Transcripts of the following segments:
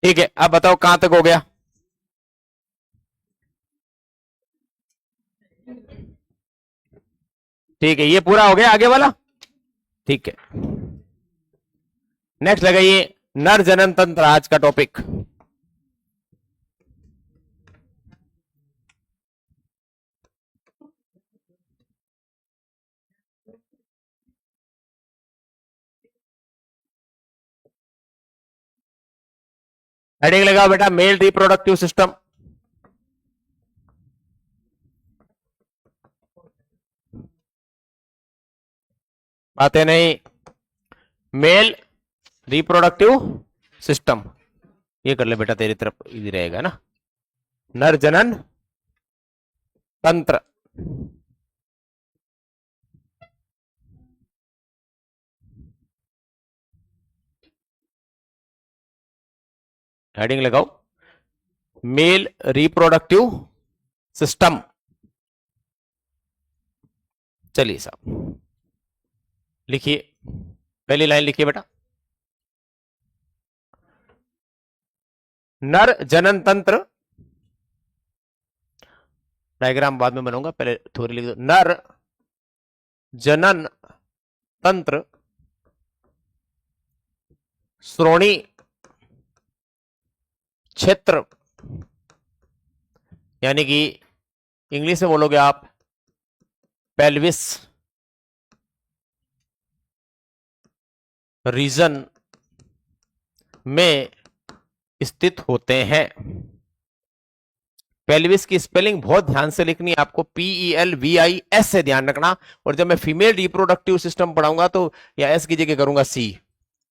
ठीक है, अब बताओ कहां तक हो गया। ठीक है, ये पूरा हो गया आगे वाला। ठीक है, नेक्स्ट लगाइए, नर जनन तंत्र आज का टॉपिक। हेडिंग लगाओ बेटा, मेल रिप्रोडक्टिव सिस्टम। बातें नहीं, मेल रिप्रोडक्टिव सिस्टम। ये कर ले बेटा, तेरी तरफ इजी रहेगा ना। नर जनन तंत्र। हेडिंग लगाओ, मेल रिप्रोडक्टिव सिस्टम। चलिए साहब, लिखिए, पहली लाइन लिखिए बेटा। नर जनन तंत्र, डायग्राम बाद में बनाऊंगा, पहले थोड़ी लिख दो। नर जनन तंत्र श्रोणी क्षेत्र, यानी कि इंग्लिश में बोलोगे आप पेल्विस रीजन में स्थित होते हैं। पेल्विस की स्पेलिंग बहुत ध्यान से लिखनी है आपको, PELVIS से ध्यान रखना। और जब मैं फीमेल रिप्रोडक्टिव सिस्टम पढ़ाऊंगा तो या एस की जगह करूंगा सी।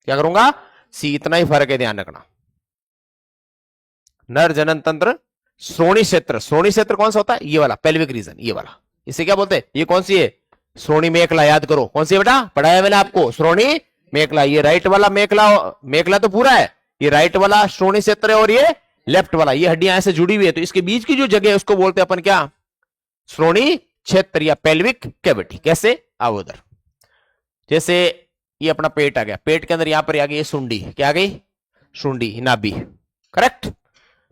क्या करूंगा? सी। इतना ही फर्क है, ध्यान रखना। नर जनन तंत्र श्रोणी क्षेत्र, श्रोणी क्षेत्र कौन सा होता है? ये वाला पेल्विक रीजन, ये वाला। इसे क्या बोलते हैं? ये कौन सी है? श्रोणी मेखला, याद करो कौन सी है बेटा, पढ़ाया मैंने आपको, श्रोणी मेखला। ये राइट वाला मेखला, मेखला तो पूरा है, ये राइट वाला श्रोणी क्षेत्र है, और ये लेफ्ट वाला, ये हड्डियां ऐसे जुड़ी हुई है, तो इसके बीच की जो जगह है उसको बोलते हैं अपन क्या? श्रोणी क्षेत्र या पेल्विक कैविटी। कैसे? आओ उधर। जैसे ये अपना पेट आ गया, पेट के अंदर यहां पर आ गई सुंडी, क्या आ गई? सुंडी, नाभि। करेक्ट।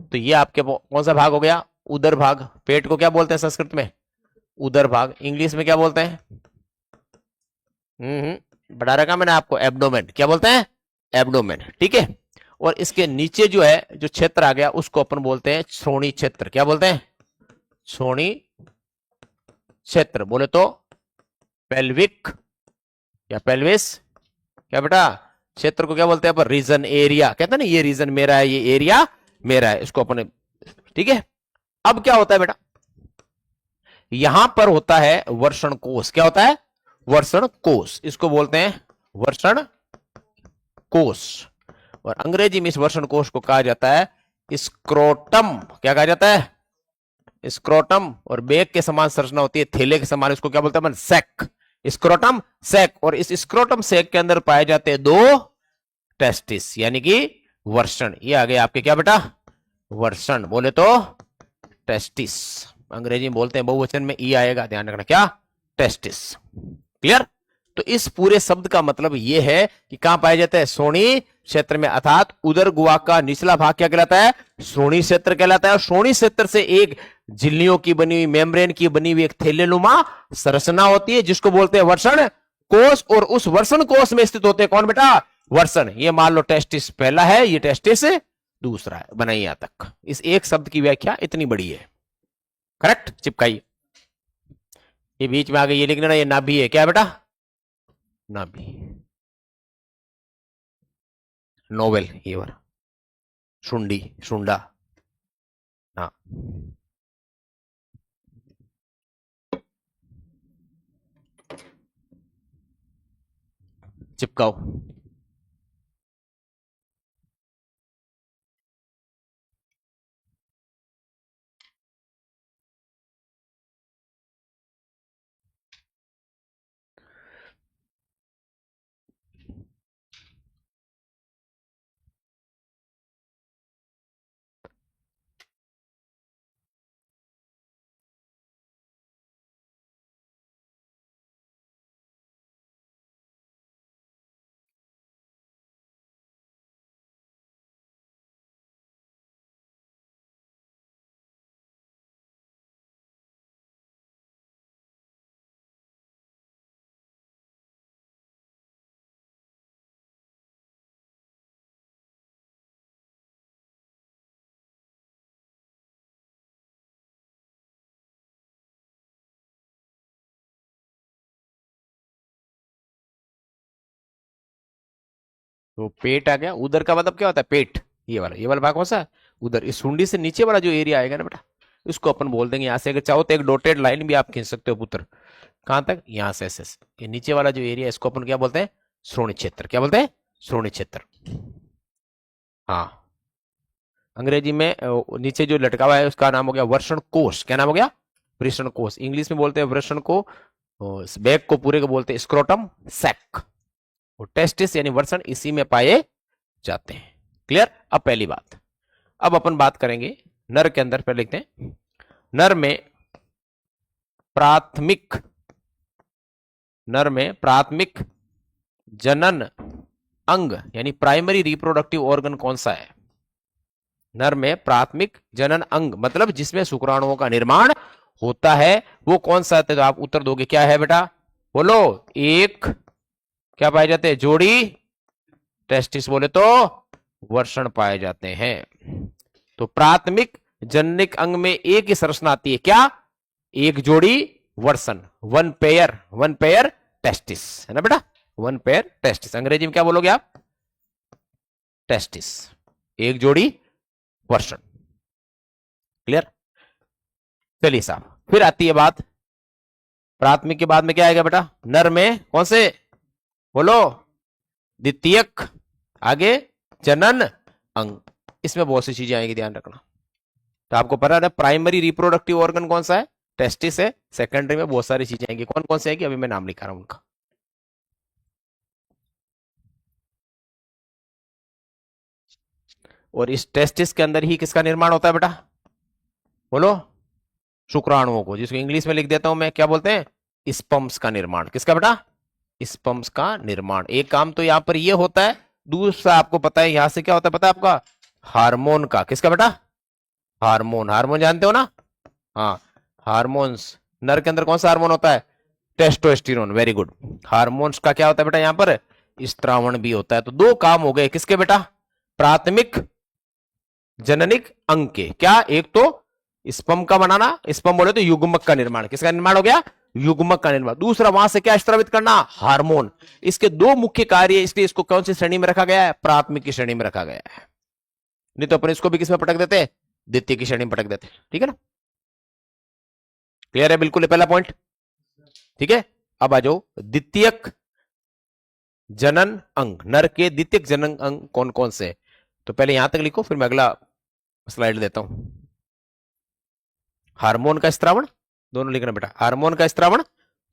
तो ये आपके कौन सा भाग हो गया? उदर भाग। पेट को क्या बोलते हैं संस्कृत में? उदर भाग। इंग्लिश में क्या बोलते हैं? बता रखा मैंने आपको, एब्डोमेन। क्या बोलते हैं? एब्डोमेन। ठीक है। और इसके नीचे जो है, जो क्षेत्र आ गया, उसको अपन बोलते हैं श्रोणी क्षेत्र। क्या बोलते हैं? श्रोणी क्षेत्र। बोले तो पेल्विक या पेल्विस। क्या बेटा? क्षेत्र को क्या बोलते हैं? पर रीजन, एरिया कहते हैं ना, ये रीजन मेरा है, ये एरिया मेरा है, इसको अपने। ठीक है। अब क्या होता है बेटा, यहां पर होता है वर्षण कोष। क्या होता है? वर्षण कोष, इसको बोलते हैं वर्षण कोष। और अंग्रेजी में इस वर्षण कोष को कहा जाता है स्क्रोटम। क्या कहा जाता है? स्क्रोटम। और बेग के समान संरचना होती है, थैले के समान, इसको क्या बोलते हैं? सैक। Scrotum sac. और इस स्क्रोटम सैक के अंदर पाए जाते हैं दो टेस्टिस, यानी कि वर्षण। ये आ गए आपके क्या बेटा? वर्षण। बोले तो टेस्टिस। अंग्रेजी में बोलते हैं बहुवचन में ई आएगा, ध्यान रखना। क्या? टेस्टिस। क्लियर? तो इस पूरे शब्द का मतलब यह है कि कहां पाया जाता है? श्रोणी क्षेत्र में, अर्थात उदर गुहा का निचला भाग क्या कहलाता है? श्रोणी क्षेत्र कहलाता है। और श्रोणी क्षेत्र से एक झिल्लियों की बनी हुई, मेम्ब्रेन की बनी हुई एक थैलेनुमा संरचना होती है, जिसको बोलते हैं वर्षण कोष। और उस वर्षण कोष में स्थित होते हैं कौन बेटा? वर्षण। ये मान लो टेस्टिस पहला है, ये टेस्टिस दूसरा है। बनाइए यहां तक। इस एक शब्द की व्याख्या इतनी बड़ी है। करेक्ट? चिपकाइए। ये बीच में आगे ये लिख लेना, ये नाभि है। क्या बेटा? नाभि। नोवेल, ये वाला शुंडी, शुंडा। हाँ, चिपकाओ। तो पेट आ गया। उदर का मतलब क्या होता है? पेट। ये वाला भाग कौन सा? उदर। इस सुंडी से नीचे वाला जो एरिया आएगा ना बेटा, इसको अपन बोल देंगे, यहां से अगर चाहो तो एक डॉटेड लाइन भी आप खींच सकते हो पुत्र। कहां तक? यहां से ऐसे। ये नीचे वाला जो एरिया, इसको अपन क्या बोलते हैं? श्रोणि क्षेत्र। क्या बोलते हैं? श्रोणि क्षेत्र। हाँ, अंग्रेजी में नीचे जो लटका हुआ है उसका नाम हो गया वृषण कोश। क्या नाम हो गया? वृषण कोश। इंग्लिश में बोलते हैं वृषण को, बैक को पूरे को बोलते हैं स्क्रोटम सैक। और टेस्टिस यानी वृषण इसी में पाए जाते हैं। क्लियर? अब पहली बात, अब अपन बात करेंगे नर के अंदर। पहले लिखते हैं नर में प्राथमिक जनन अंग यानी प्राइमरी रिप्रोडक्टिव ऑर्गन कौन सा है? नर में प्राथमिक जनन अंग मतलब जिसमें शुक्राणुओं का निर्माण होता है, वो कौन सा है? तो आप उत्तर दोगे क्या है बेटा? बोलो। एक क्या पाए जाते हैं? जोड़ी टेस्टिस। बोले तो वर्षण पाए जाते हैं। तो प्राथमिक जननिक अंग में एक ही संरचना आती है, क्या? एक जोड़ी वर्षण। वन पेयर टेस्टिस, है ना बेटा? One pair testis. अंग्रेजी में क्या बोलोगे आप? टेस्टिस। एक जोड़ी वर्षण। क्लियर? चलिए साहब, फिर आती है बात प्राथमिक के बाद में क्या आएगा बेटा? नर में कौन से? बोलो। द्वितीयक। आगे जनन अंग। इसमें बहुत सी चीजें आएंगी, ध्यान रखना। तो आपको पता है प्राइमरी रिप्रोडक्टिव ऑर्गन कौन सा है? टेस्टिस है। सेकेंडरी में बहुत सारी चीजें आएंगी। कौन कौन सी आएगी? अभी मैं नाम लिखा रहा हूं उनका। और इस टेस्टिस के अंदर ही किसका निर्माण होता है बेटा? बोलो। शुक्राणुओं को, जिसको इंग्लिश में लिख देता हूं मैं, क्या बोलते हैं? स्पर्म्स का निर्माण। किसका बेटा? स्पर्म्स का निर्माण। एक काम तो यहां पर यह होता है, दूसरा आपको पता है यहां से क्या होता है? पता है आपका? हार्मोन का। किसका बेटा? हार्मोन जानते हो ना? हाँ, हार्मोन्स। नर के अंदर कौन सा हार्मोन होता है? टेस्टोस्टेरोन। Very good. हार्मोन्स का क्या होता है बेटा? यहां पर स्त्रावण भी होता है। तो दो काम हो गए किसके बेटा? प्राथमिक जननिक अंग के। क्या? एक तो स्पर्म का बनाना, स्पर्म बोले तो युग्मक का निर्माण। किसका निर्माण हो गया? युग्मक का निर्माण। दूसरा वहां से क्या स्रावित करना? हार्मोन। इसके दो मुख्य कार्य, इसलिए इसको कौन सी श्रेणी में रखा गया है? प्राथमिक की श्रेणी में रखा गया है। नहीं तो अपन इसको भी किसमें पटक देते? द्वितीय की श्रेणी में पटक देते। ठीक है ना? क्लियर है? बिल्कुल पहला पॉइंट। ठीक है, अब आ जाओ द्वितीयक जनन अंग। नर के द्वितीयक जनन अंग कौन कौन से? तो पहले यहां तक लिखो, फिर मैं अगला स्लाइड देता हूं। हार्मोन का स्त्रावण, दोनों लिखना बेटा। हार्मोन का स्त्रावण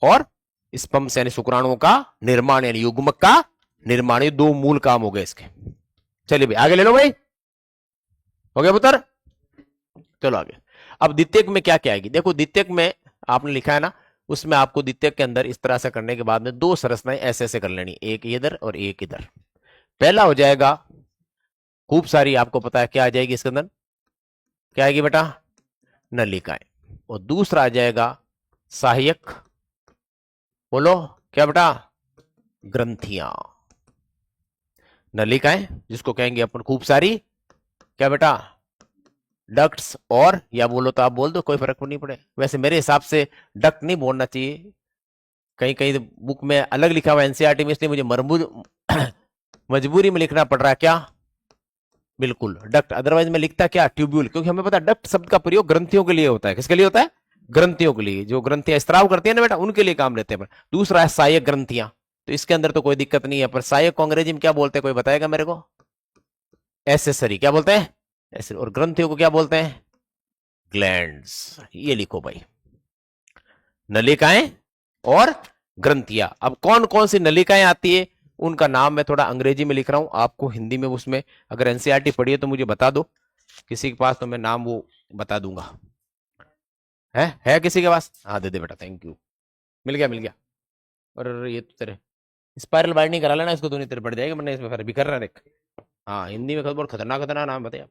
और स्पर्म्स यानी शुक्राणुओं का निर्माण यानी युग्मक का निर्माण। ये दो मूल काम हो गए इसके। चलिए भाई आगे ले लो भाई। हो गया पुत्र? चलो आगे। अब द्वितीयक में क्या क्या आएगी? देखो द्वितीयक में आपने लिखा है ना, उसमें आपको द्वितीयक के अंदर इस तरह से करने के बाद में दो संरचनाएं ऐसे ऐसे कर लेनी, एक इधर और एक इधर। पहला हो जाएगा, खूब सारी आपको पता है क्या आ जाएगी इसके अंदर? क्या आएगी बेटा? नलिकाएं। और दूसरा आ जाएगा सहायक। बोलो क्या बेटा? ग्रंथियां। नलिकाएं जिसको कहेंगे अपन खूब सारी, क्या बेटा? डक्ट्स। और या बोलो तो आप बोल दो, कोई फर्क नहीं पड़े। वैसे मेरे हिसाब से डक्ट नहीं बोलना चाहिए, कहीं कहीं बुक में अलग लिखा हुआ एनसीईआरटी में, इसलिए मुझे मजबूरी में लिखना पड़ रहा है। क्या? बिल्कुल डक्ट। अदरवाइज मैं लिखता क्या? ट्यूब्यूल। क्योंकि हमें पता है डक्ट शब्द का प्रयोग ग्रंथियों के लिए होता है। किसके लिए होता है? ग्रंथियों के लिए। जो ग्रंथियां स्त्राव करती है ना बेटा, उनके लिए काम लेते हैं। दूसरा है सहायक ग्रंथियां। तो इसके अंदर तो कोई दिक्कत नहीं है, पर सहायक को अंग्रेजी में क्या बोलते हैं? कोई बताएगा मेरे को? एसेसरी। क्या बोलते हैं? ऐसे। और ग्रंथियों को क्या बोलते हैं? ग्लैंड्स। ये लिखो भाई, नलिकाएं और ग्रंथियां। अब कौन कौन सी नलिकाएं आती है उनका नाम मैं थोड़ा अंग्रेजी में लिख रहा हूं, आपको हिंदी में उसमें अगर एनसीईआरटी पढ़ी है तो मुझे बता दो, किसी के पास तो मैं नाम वो बता दूंगा। है किसी के पास? हाँ दे दे बेटा, थैंक यू। मिल गया मिल गया। और ये तो तेरे स्पाइरल बाइंडिंग करा लेना इसको, तो नहीं तेरे पड़ जाएगा, वरना इसमें फिर भी कर रहा है। हाँ हिंदी में बहुत खतरनाक खतरनाक नाम बताया।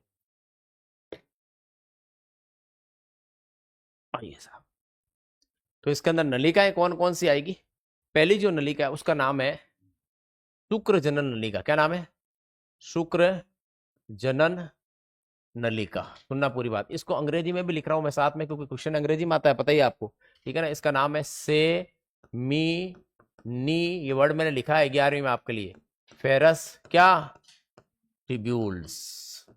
आइए साहब, तो इसके अंदर नलिकाएं कौन कौन सी आएगी? पहली जो नलिका है उसका नाम है शुक्र जनन नलिका। क्या नाम है? शुक्र जनन नलिका। सुनना पूरी बात, इसको अंग्रेजी में भी लिख रहा हूं मैं साथ में, क्योंकि क्वेश्चन अंग्रेजी में आता है, पता ही आपको। ठीक है ना? इसका नाम है से मी नी। ये वर्ड मैंने लिखा है 11वीं में आपके लिए। फेरस क्या, ट्यूब्यूल्स।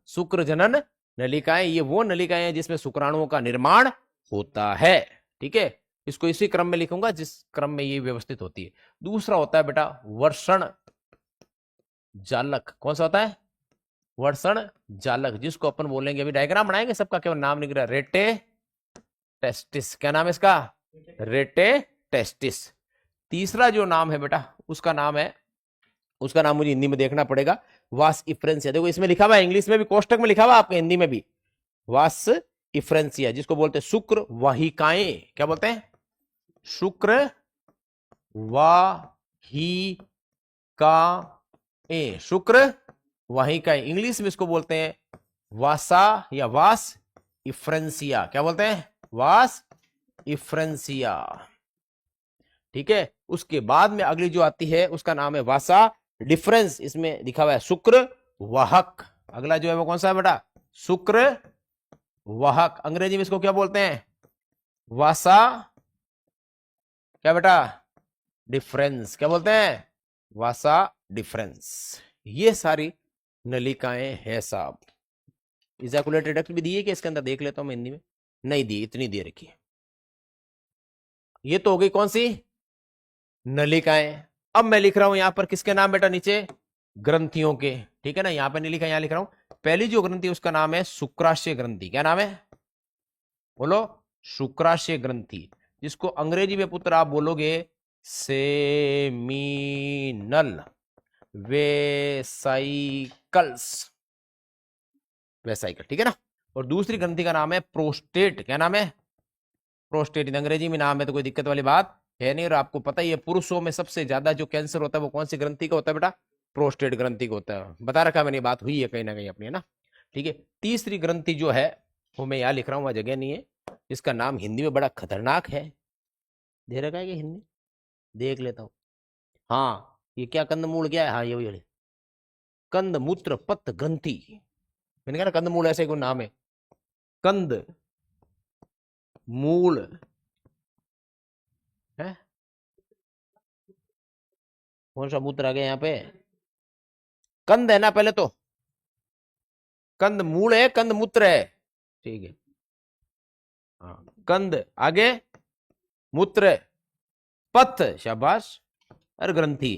शुक्र जनन नलिकाएं, ये वो नलिकाएं हैं जिसमें शुक्राणुओं का निर्माण होता है। ठीक है, इसको इसी क्रम में लिखूंगा जिस क्रम में ये व्यवस्थित होती है। दूसरा होता है बेटा वर्षण जालक। कौन सा होता है, वर्षण जालक, जिसको अपन बोलेंगे, अभी डायग्राम बनाएंगे, सबका केवल नाम निकल रहा है, रेटे टेस्टिस। क्या नाम है इसका, रेटे टेस्टिस। तीसरा जो नाम है बेटा उसका नाम है, उसका नाम मुझे हिंदी में देखना पड़ेगा, वास इफ्रेंसिया। देखो इसमें लिखा हुआ है, इंग्लिश में भी कोष्टक में लिखा हुआ आपके, हिंदी में भी, वास इफ्रेंसिया, जिसको बोलते हैं शुक्र वाहिकाएं। क्या बोलते हैं, शुक्र वाहिकाएं, शुक्र वाहिकाएं। इंग्लिश में इसको बोलते हैं वासा या वास इफ्रेंसिया। क्या बोलते हैं, वास इफ्रेंसिया। ठीक है, उसके बाद में अगली जो आती है उसका नाम है वासा डिफरेंस, इसमें लिखा हुआ है शुक्र वाहक। अगला जो है वो कौन सा है बेटा, शुक्र वाहक। अंग्रेजी में इसको क्या बोलते हैं, वासा क्या बेटा, डिफरेंस। क्या बोलते हैं, वासा डिफरेंस। ये सारी नलिकाएं है साहब। इजैकुलेटेड डक्ट भी दी है कि इसके अंदर, देख लेता हूं मैं हिंदी में, नहीं दी, इतनी दे रखी है। ये तो हो गई कौन सी, नलिकाएं। अब मैं लिख रहा हूं यहां पर किसके नाम बेटा, नीचे ग्रंथियों के। ठीक है ना, यहां पर नहीं लिखा, यहां लिख रहा हूं। पहली जो ग्रंथि उसका नाम है शुक्राशय ग्रंथि। क्या नाम है, बोलो, शुक्राशय ग्रंथि, जिसको अंग्रेजी में पुत्र आप बोलोगे सेमिनल वेसाइकल्स, वेसाइकल। ठीक है ना। और दूसरी ग्रंथि का नाम है प्रोस्टेट। क्या नाम है, प्रोस्टेट। अंग्रेजी में नाम है तो कोई दिक्कत वाली बात है नहीं। और आपको पता ही है पुरुषों में सबसे ज्यादा जो कैंसर होता है वो कौन सी ग्रंथि का होता है बेटा, प्रोस्टेट ग्रंथि का होता है। बता रखा मैंने, बात हुई है कहीं ना कहीं अपनी, है ना। ठीक है, तीसरी ग्रंथि जो है वो मैं यहां लिख रहा हूं, वह जगह नहीं है, इसका नाम हिंदी में बड़ा खतरनाक है, दे रखा है कि हिंदी, देख लेता हूं। हाँ, ये क्या कंदमूल क्या है, हाँ ये वही कंद मूत्र पत्त ग्रंथि। मैंने कहा ना कंदमूल ऐसे कोई नाम है, कंद मूल है। कौन सा मूत्र आ गया यहाँ पे, कंद है ना पहले तो, कंद मूल है, कंद मूत्र है। ठीक है, हाँ, कंद आगे, मूत्र, पथ, शाबाश, और ग्रंथि।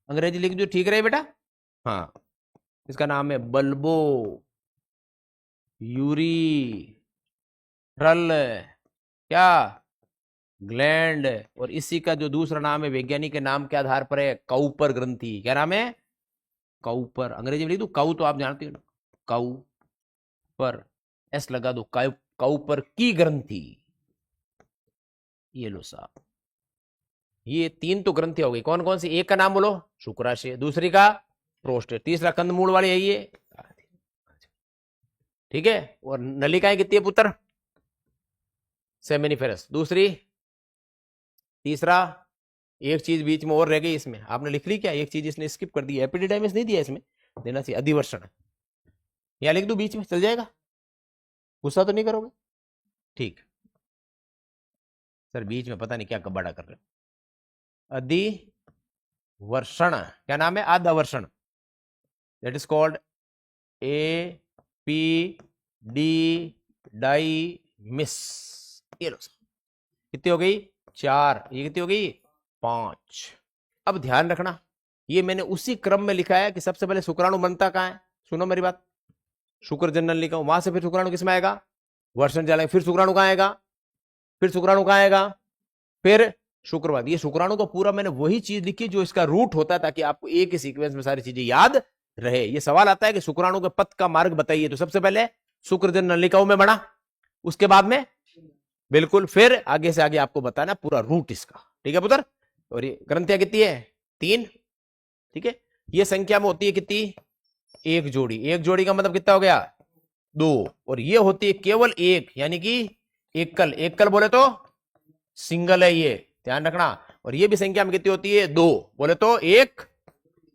अंग्रेजी लिख जो ठीक रहे बेटा। हाँ, इसका नाम है बल्बो यूरी रल, क्या, ग्लैंड। और इसी का जो दूसरा नाम है वैज्ञानिक के नाम के आधार पर है काउपर ग्रंथि। क्या नाम है, काउपर। अंग्रेजी में लिख दू काउ, तो आप जानते हो, काउ पर एस लगा दो, काउपर की ग्रंथि। ये लो साहब, ये तीन तो ग्रंथि हो गई। कौन कौन सी, एक का नाम बोलो, शुक्राशय, दूसरी का प्रोस्टेट, तीसरा कंदमूल वाली है ये। ठीक है, और नलिकाएं कितनी है पुत्र, सेमिनिफेरस। दूसरी, तीसरा, एक चीज बीच में और रह गई इसमें, आपने लिख ली क्या, एक चीज इसने स्किप कर दी, एपिडिडाइमिस नहीं दिया इसमें, देना चाहिए, अधिवर्षण। या लिख दू बीच में, चल जाएगा, गुस्सा तो नहीं करोगे, ठीक। सर बीच में पता नहीं क्या कबाड़ा कर रहे हो, अधिवर्षण। क्या नाम है, आधावर्षण, that is called epididymis. ये लो, कितनी हो गई, चार, ये कितनी हो गई, पांच। अब ध्यान रखना, ये मैंने उसी क्रम में लिखा है कि सबसे पहले शुक्राणु बनता कहां है, सुनो मेरी बात, शुक्र जनन लिखा हूं, वहां से फिर शुक्राणु किसमें आएगा, वर्षण जाएगा, फिर शुक्राणु कहां आएगा, फिर शुक्राणु कहां आएगा, फिर शुक्रवार। ये शुक्राणु का पूरा मैंने वही चीज लिखी जो इसका रूट होता है, ताकि आपको एक ही सीक्वेंस में सारी चीजें याद रहे। ये सवाल आता है कि शुक्राणु के पथ का मार्ग बताइए, तो सबसे पहले शुक्र जनन नलिकाओं में बना, उसके बाद में बिल्कुल, फिर आगे से आगे आपको बताना पूरा रूट इसका। ठीक है पुत्र, और ये ग्रंथियां कितनी है, तीन। ठीक है, ये संख्या में होती है कितनी, एक जोड़ी, एक जोड़ी का मतलब कितना हो गया, दो। और ये होती है केवल एक, यानी कि एकल, एकल बोले तो सिंगल है ये, ध्यान रखना। और ये भी संख्या में कितनी होती है, दो, बोले तो एक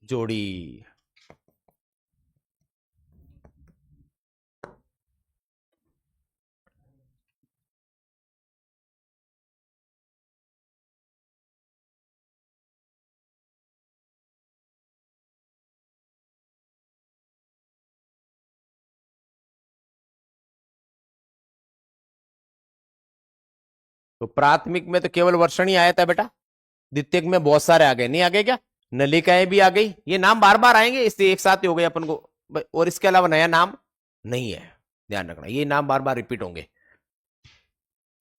जोड़ी। तो प्राथमिक में तो केवल वर्षण ही आया था बेटा, द्वितीयक में बहुत सारे आ गए, नहीं आ गए क्या? नलिकाएं भी आ गई। ये नाम बार बार आएंगे, इससे एक साथ ही हो गए अपन को, और इसके अलावा नया नाम नहीं है, ध्यान रखना, ये नाम बार बार रिपीट होंगे।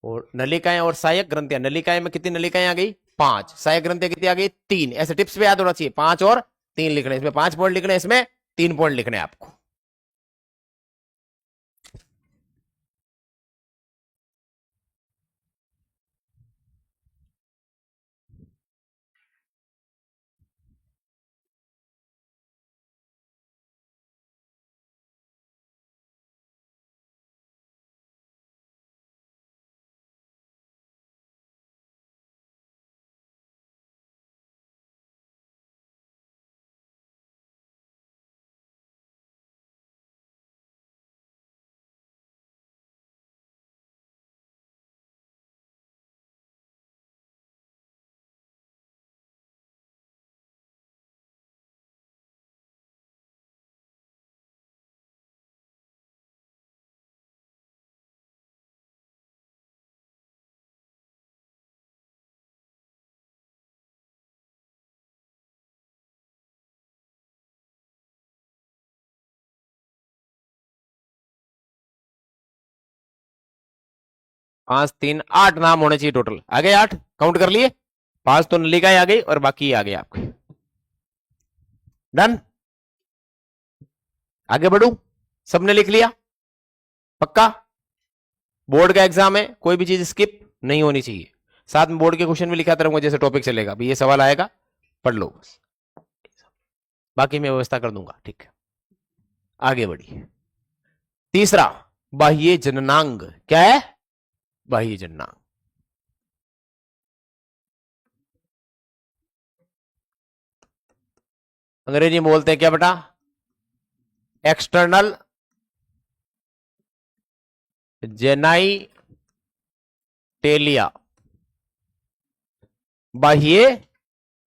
और नलिकाएं और सहायक ग्रंथियां, नलिकाएं में कितनी नलिकाएं आ गई? 5, सहायक ग्रंथियां कितनी आ गई? 3। ऐसे टिप्स पे याद होना चाहिए, 5 और 3 लिखने, इसमें 5 पॉइंट लिखने, इसमें 3 पॉइंट लिखने आपको। पांच, 3, 8 नाम होने चाहिए टोटल। आ गए 8, काउंट कर लिए, 5 तो नलिकाएं आ गई और बाकी आ गए आपके। डन, आगे बढ़ू, सबने लिख लिया? पक्का? बोर्ड का एग्जाम है, कोई भी चीज स्किप नहीं होनी चाहिए। साथ में बोर्ड के क्वेश्चन भी लिखाते रहूंगा, जैसे टॉपिक चलेगा भी ये सवाल आएगा, पढ़ लो बस, बाकी मैं व्यवस्था कर दूंगा। ठीक है, आगे बढ़िए। तीसरा, बाह्य जननांग। क्या है? बाह्य जननांग। अंग्रेजी में बोलते हैं क्या बेटा? External genitalia. बाह्य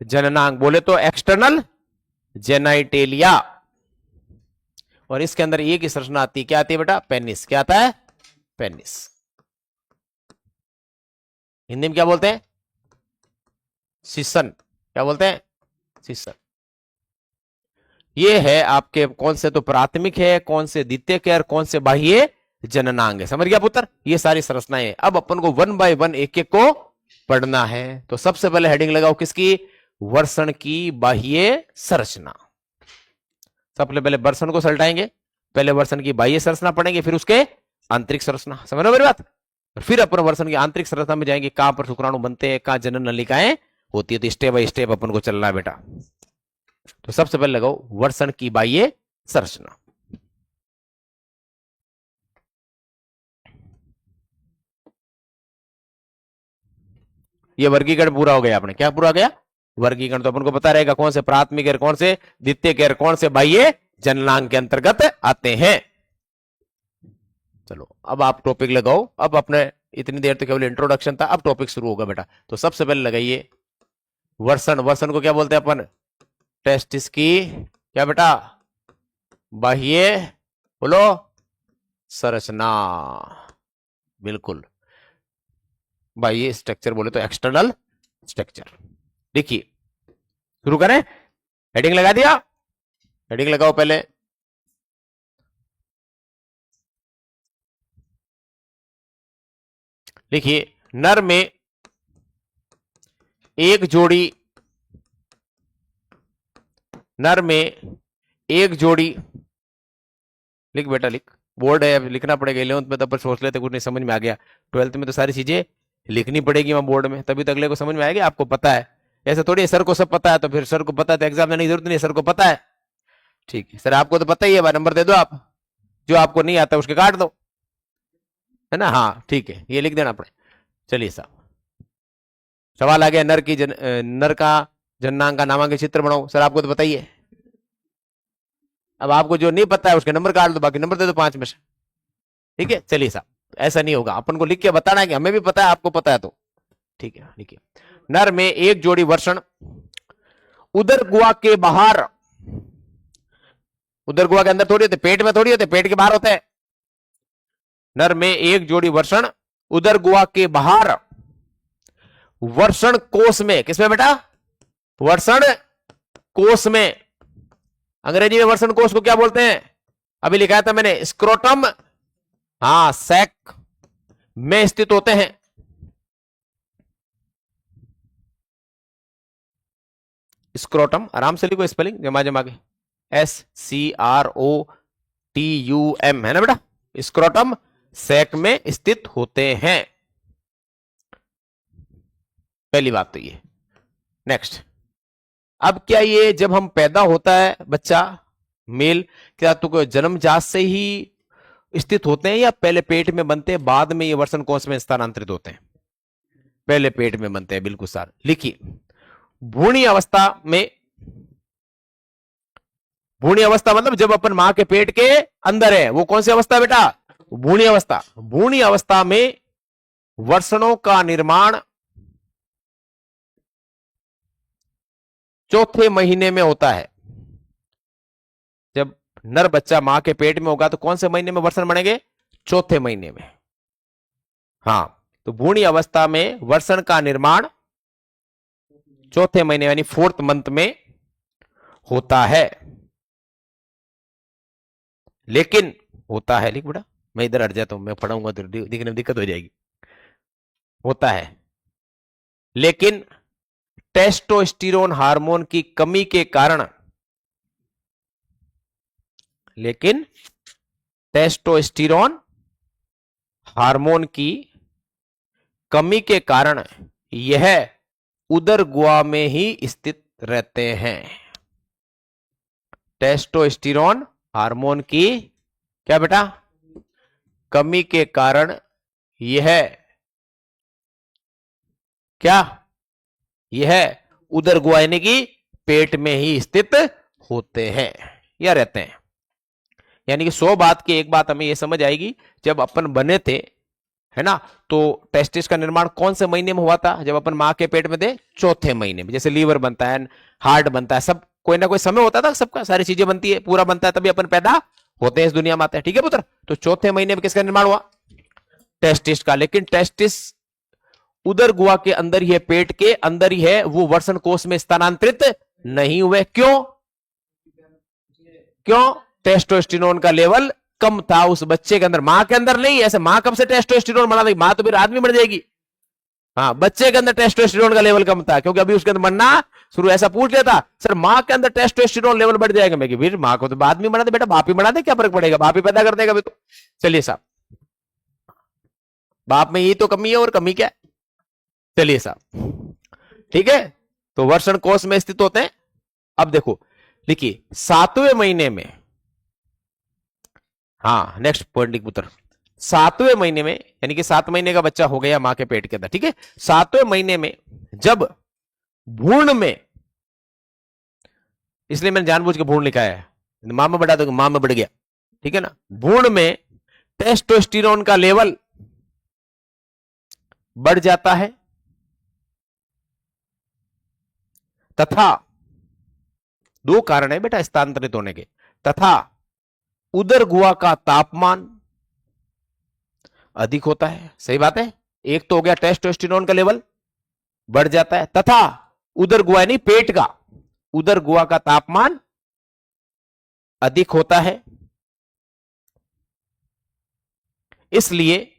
जननांग बोले तो एक्सटर्नल जेनाइटेलिया, और इसके अंदर एक ही संरचना आती है, क्या आती है बेटा? पेनिस। क्या आता है? पेनिस। हिंदी में क्या बोलते हैं? सीसन। क्या बोलते हैं? सीसन। ये है आपके कौन से तो प्राथमिक है, कौन से द्वितीयक है, और कौन से बाह्य जननांग है। समझ गया पुत्र? ये सारी संरचनाएं। अब अपन को 1 बाय 1 एक एक को पढ़ना है। तो सबसे पहले हेडिंग लगाओ किसकी? वर्षण की बाह्य संरचना। सबसे पहले वर्षण को सलटाएंगे, पहले वर्षण की बाह्य संरचना पढ़ेंगे, फिर उसके आंतरिक संरचना। समझ रहे हो मेरी बात? फिर अपन वर्षण की आंतरिक संरचना में जाएंगे, कहां पर शुक्राणु बनते हैं, कहां जनन नलिकाएं होती है। तो स्टेप बाय स्टेप अपन को चलना है बेटा। तो सबसे पहले लगाओ वर्षण की बाह्य संरचना। ये वर्गीकरण पूरा हो गया अपने। क्या पूरा हो गया? वर्गीकरण। तो अपन को पता रहेगा कौन से प्राथमिक है, कौन से द्वितीयक है, कौन से बाह्य जननांग के अंतर्गत आते हैं। चलो अब आप टॉपिक लगाओ। अब अपने इतनी देर तो केवल इंट्रोडक्शन था, अब टॉपिक शुरू होगा बेटा। तो सबसे पहले लगाइए वर्षण। वर्षण को क्या बोलते हैं अपन? टेस्टिस की क्या बेटा? बाह्य, बोलो, संरचना। बिल्कुल, बाह्य स्ट्रक्चर बोले तो एक्सटर्नल स्ट्रक्चर। देखिए, शुरू करें? हेडिंग लगा दिया? हेडिंग लगाओ पहले। देखिए, नर में एक जोड़ी, नर में एक जोड़ी, लिख बेटा लिख, बोर्ड है लिखना पड़ेगा। 11th में तो अपन सोच लेते कुछ नहीं समझ में आ गया, 12th में तो सारी चीजें लिखनी पड़ेगी वहां बोर्ड में, तभी तो अगले को समझ में आएगी। आपको पता है, ऐसा थोड़ी है सर को सब पता है तो फिर सर को पता है तो एग्जाम देने की जरूरत नहीं, सर को पता है। ठीक है सर, आपको तो पता ही है, नंबर दे दो आप, जो आपको नहीं आता उसके काट दो, है ना? हाँ ठीक है, ये लिख देना पड़े। चलिए साहब, सवाल आ गया, नर का जननांग का नामांकित चित्र बनाओ। सर आपको तो बताइए, अब आपको जो नहीं पता है उसके नंबर काट दो, बाकी नंबर दे दो 5 में से। ठीक है, चलिए साहब, ऐसा नहीं होगा, अपन को लिख के बताना है कि हमें भी पता है आपको पता है। तो ठीक है, लिखिए, नर में एक जोड़ी वर्षण उदर गुहा के बाहर, उदर गुहा के अंदर थोड़ी होते, पेट में थोड़ी होते, पेट के बाहर होते हैं। नर में एक जोड़ी वर्षण उदर गुहा के बाहर वर्षण कोश में, किसमें बेटा? वर्षण कोश में। अंग्रेजी में वर्षण कोश को क्या बोलते हैं? अभी लिखा था मैंने, स्क्रोटम, हाँ, सैक में स्थित होते हैं। स्क्रोटम, आराम से लिखो स्पेलिंग जमा जमा के, SCROTUM है ना बेटा। स्क्रोटम सैक में स्थित होते हैं। पहली बात तो ये। नेक्स्ट, अब क्या ये जब हम पैदा होता है बच्चा मेल, क्या तो जन्मजात से ही स्थित होते हैं या पहले पेट में बनते हैं, बाद में ये वर्षण कोश में स्थानांतरित होते हैं? पहले पेट में बनते हैं, बिल्कुल सर। लिखिए, भ्रूणी अवस्था में, भ्रूणी अवस्था मतलब जब अपन मां के पेट के अंदर है, वो कौन सी अवस्था है बेटा? भ्रूणी अवस्था। भ्रूणी अवस्था में वर्षणों का निर्माण चौथे महीने में होता है। जब नर बच्चा मां के पेट में होगा तो कौन से महीने में वर्षण बनेंगे? चौथे महीने में। हाँ, तो भ्रूणी अवस्था में वर्षण का निर्माण चौथे महीने यानी 4th मंथ में होता है। लेकिन होता है, लिख बेटा, मैं इधर हट जाता हूं, मैं पढ़ाऊंगा तो दिखने में दिक्कत हो जाएगी। होता है, लेकिन टेस्टोस्टेरोन हार्मोन की कमी के कारण, लेकिन टेस्टोस्टेरोन हार्मोन की कमी के कारण यह उदर गुहा में ही स्थित रहते हैं। टेस्टोस्टेरोन हार्मोन की क्या बेटा? कमी के कारण यह क्या? यह उदर गुहा यानी कि पेट में ही स्थित होते हैं या रहते हैं। यानी कि 100 बात की एक बात हमें यह समझ आएगी, जब अपन बने थे, है ना, तो टेस्टिस का निर्माण कौन से महीने में हुआ था? जब अपन मां के पेट में थे, चौथे महीने में। जैसे लीवर बनता है, हार्ट बनता है, सब कोई ना कोई समय होता था, सबका सारी चीजें बनती है, पूरा बनता है, तभी अपन पैदा होते हैं, इस दुनिया में आते हैं। ठीक है पुत्र? तो चौथे महीने में किसका निर्माण हुआ? टेस्टिस का। लेकिन टेस्टिस उदर गुहा के अंदर ही है, पेट के अंदर ही है, वो वर्षण कोश में स्थानांतरित नहीं हुए। क्यों? क्यों? टेस्टोस्टेरोन का लेवल कम था उस बच्चे के अंदर, मां के अंदर नहीं। ऐसे मां कब से टेस्टोस्टेरोन बना देगी? मां तो फिर आदमी बन जाएगी। हाँ, बच्चे के अंदर टेस्टोस्टेरोन का लेवल कम था, क्योंकि अभी उसके अंदर बनना शुरू। ऐसा पूछ लेता, सर मां के अंदर टेस्टोस्टेरोन लेवल बढ़ जाएगा, मैं फिर मां को तो आदमी बना दे बेटा, बाप ही बना दे, क्या फर्क पड़ेगा, बाप ही पैदा कर देगा भी तो। चलिए साहब, बाप में यही तो कमी है, और कमी क्या है? चलिए साहब, ठीक है। तो वर्षण कोश में स्थित होते हैं। अब देखो, लिखिए, 7वें महीने में, हाँ, नेक्स्ट पॉइंट लिख पुत्र, 7वें महीने में, यानी कि 7 महीने का बच्चा हो गया मां के पेट के अंदर, ठीक है। 7वें महीने में जब भ्रूण में, इसलिए मैंने जानबूझ के भ्रूण लिखा है, मां में बढ़ा तो मां में बढ़ गया, ठीक है ना। भ्रूण में टेस्टोस्टेरोन का लेवल बढ़ जाता है तथा, 2 कारण है बेटा स्थानांतरित होने के, तथा उदर गुहा का तापमान अधिक होता है। सही बात है। एक तो हो गया टेस्टोस्टेरोन का लेवल बढ़ जाता है, तथा उदर गुहा यानी पेट का, उदर गुहा का तापमान अधिक होता है। इसलिए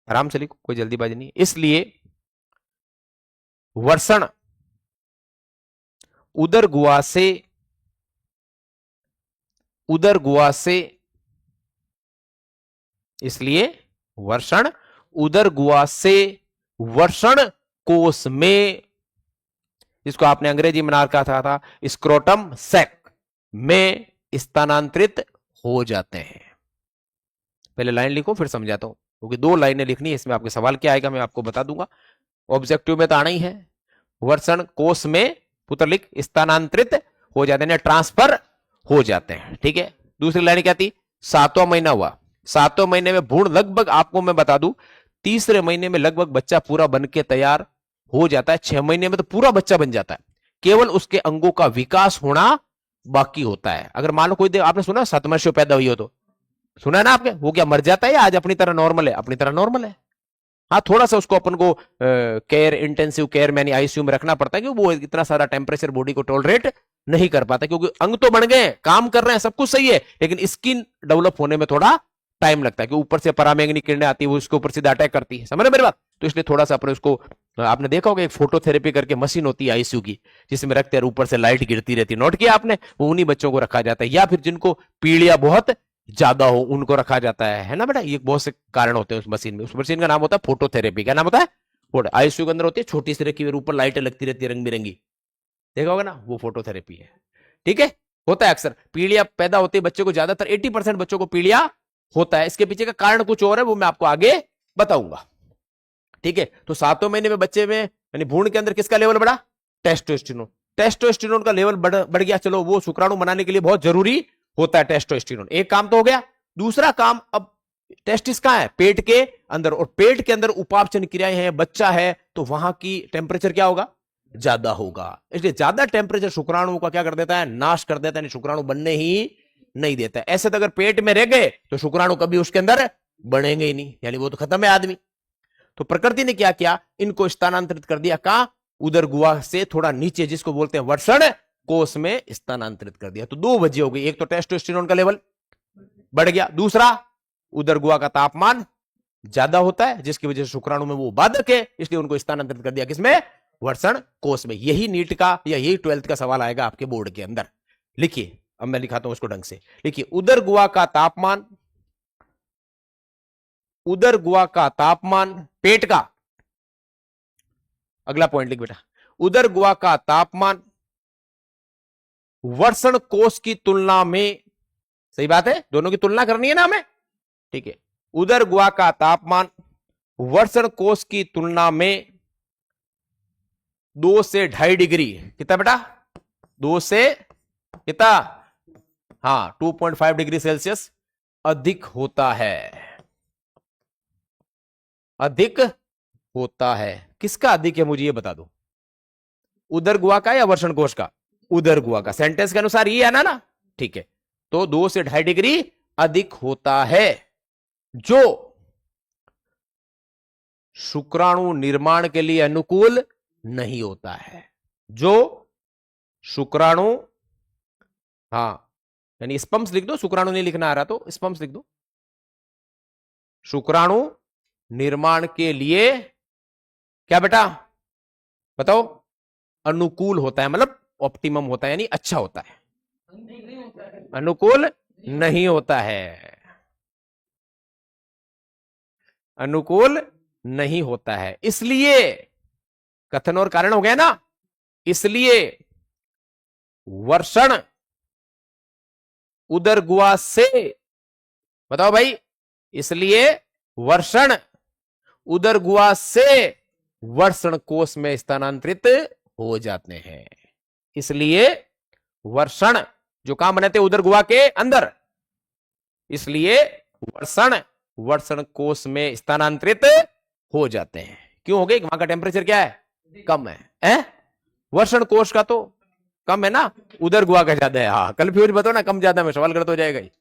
आराम से लिखो, कोई जल्दीबाजी नहीं। इसलिए वर्षण उदर गुहा से इसलिए वर्षण उदर गुहा से वर्षण कोश में, जिसको आपने अंग्रेजी में कहा था स्क्रोटम सैक में स्थानांतरित हो जाते हैं। पहले लाइन लिखो फिर समझाता हूं, क्योंकि 2 लाइनें लिखनी है, इसमें आपके सवाल क्या आएगा मैं आपको बता दूंगा। ऑब्जेक्टिव में तो आना ही है। वर्षण कोश में पुत्र लिख स्थानांतरित हो जाते हैं, ट्रांसफर हो जाते हैं, ठीक है। दूसरी लाइन क्या थी? 7वां महीना हुआ, 7वें महीने में भ्रूण लगभग, आपको मैं बता दूं, 3रे महीने में लगभग बच्चा पूरा बन के तैयार हो जाता है। 6 महीने में तो पूरा बच्चा बन जाता है, केवल उसके अंगों का विकास होना बाकी होता है। अगर मान लो कोई आपने सुना 7 वर्ष पैदा हुई हो तो सुना है ना आपके? वो क्या मर जाता है या आज अपनी तरह नॉर्मल है? अपनी तरह नॉर्मल है। हाँ, थोड़ा सा उसको अपन को केयर, इंटेंसिव केयर में आईसीयू में रखना पड़ता है, क्योंकि वो इतना सारा टेम्परेचर बॉडी को टॉलरेट नहीं कर पाता, क्योंकि अंग तो बन गए, काम कर रहे हैं, सब कुछ सही है, लेकिन स्किन डेवलप होने में थोड़ा टाइम लगता है, कि ऊपर से पराबैंगनी किरणें आती है, वो उसके ऊपर सीधा अटैक करती है। समझ रहे मेरी बात? तो इसलिए थोड़ा सा अपने उसको, आपने देखा होगा एक फोटोथेरेपी करके मशीन होती है आईसीयू की, जिसमें रखते हैं, ऊपर से लाइट गिरती रहती है, नोट किया आपने? वो उन्हीं बच्चों को रखा जाता है, या फिर जिनको पीड़िया बहुत ज्यादा हो उनको रखा जाता है ना बेटा? ये बहुत से कारण होते हैं उस मशीन में। उस मशीन का नाम होता है फोटोथेरेपी। क्या नाम होता है? आईसीयू के अंदर होती है, छोटी सी रखी हुई, ऊपर लाइटें लगती रहती है रंग बिरंगी, देखा होगा ना? वो फोटोथेरेपी है। ठीक है, होता है अक्सर पीलिया पैदा होती है बच्चे को, ज्यादातर 80% बच्चों को पीलिया होता है। इसके पीछे का कारण कुछ और है, वो मैं आपको आगे बताऊंगा। ठीक है, तो 7वें महीने में बच्चे में यानी भ्रूण के अंदर किसका लेवल बढ़ा? टेस्टोस्टेरोन। टेस्टोस्टेरोन का लेवल बढ़ गया, चलो वो शुक्राणु बनाने के लिए बहुत जरूरी होता है टेस्टोस्टेरोन। एक काम तो हो गया। दूसरा काम, अब टेस्टिस कहां है? पेट के अंदर, और पेट के अंदर उपापचयन क्रियाएं हैं, बच्चा है, तो वहां की टेम्परेचर क्या होगा? ज्यादा होगा। इसलिए ज्यादा टेम्परेचर शुक्राणु का क्या कर देता है? नाश कर देता है, शुक्राणु बनने ही नहीं देता है। ऐसे तो अगर पेट में रह गए तो शुक्राणु कभी उसके अंदर बढ़ेंगे ही नहीं, यानी वो तो खत्म है आदमी। तो प्रकृति ने क्या किया? इनको स्थानांतरित कर दिया। कहां? उदर गुहा से थोड़ा नीचे, जिसको बोलते हैं वर्षण कोष में स्थानांतरित कर दिया। तो 2 वजह हो गई, एक तो टेस्टोस्टेरोन का लेवल बढ़ गया, दूसरा उदर गुहा का तापमान ज्यादा होता है, जिसकी वजह से शुक्राणु में वो बाधक है, इसलिए उनको स्थानांतरित कर दिया। किसमें? वर्षण कोष में। यही नीट का या यही 12th का सवाल आएगा आपके बोर्ड के अंदर। लिखिए, अब मैं लिखाता हूं उसको ढंग से। लिखिए, उदर गुहा का तापमान, उदर गुहा का तापमान, पेट का, अगला पॉइंट लिख बेटा, उदर गुहा का तापमान वर्षण कोष की तुलना में, सही बात है, दोनों की तुलना करनी है ना हमें? ठीक है, उदर गुहा का तापमान वर्षण कोष की तुलना में 2 से 2.5 डिग्री, कितना बेटा? 2 से कितना? हाँ, 2.5 डिग्री सेल्सियस अधिक होता है, अधिक होता है। किसका अधिक है मुझे ये बता दो, उदर गुहा का या वर्षण कोष का? उदर गुहा का। सेंटेंस के अनुसार ये है ना? ठीक है, तो 2 से 2.5 डिग्री अधिक होता है, जो शुक्राणु निर्माण के लिए अनुकूल नहीं होता है। जो शुक्राणु, हाँ यानी स्पम्स लिख दो, शुक्राणु नहीं लिखना आ रहा तो स्पम्स लिख दो। शुक्राणु निर्माण के लिए क्या बेटा बताओ? अनुकूल होता है, मतलब ऑप्टिमम होता है, यानी अच्छा होता है। अनुकूल नहीं होता है, अनुकूल नहीं होता है। इसलिए कथन और कारण हो गया ना? इसलिए वर्षण उदर गुहा से, बताओ भाई, इसलिए वर्षण उदर गुहा से वर्षण कोष में स्थानांतरित हो जाते हैं। इसलिए वर्षण जो काम बनाते हैं उदर गुहा के अंदर, इसलिए वर्षण वर्षण कोष में स्थानांतरित हो जाते हैं। क्यों हो गए? वहां का टेम्परेचर क्या है? कम है? वर्षण कोष का तो कम है ना, उदर गुहा का ज्यादा है। हाँ, कंफ्यूज बताओ ना, कम ज्यादा में सवाल गलत हो जाएगा ही।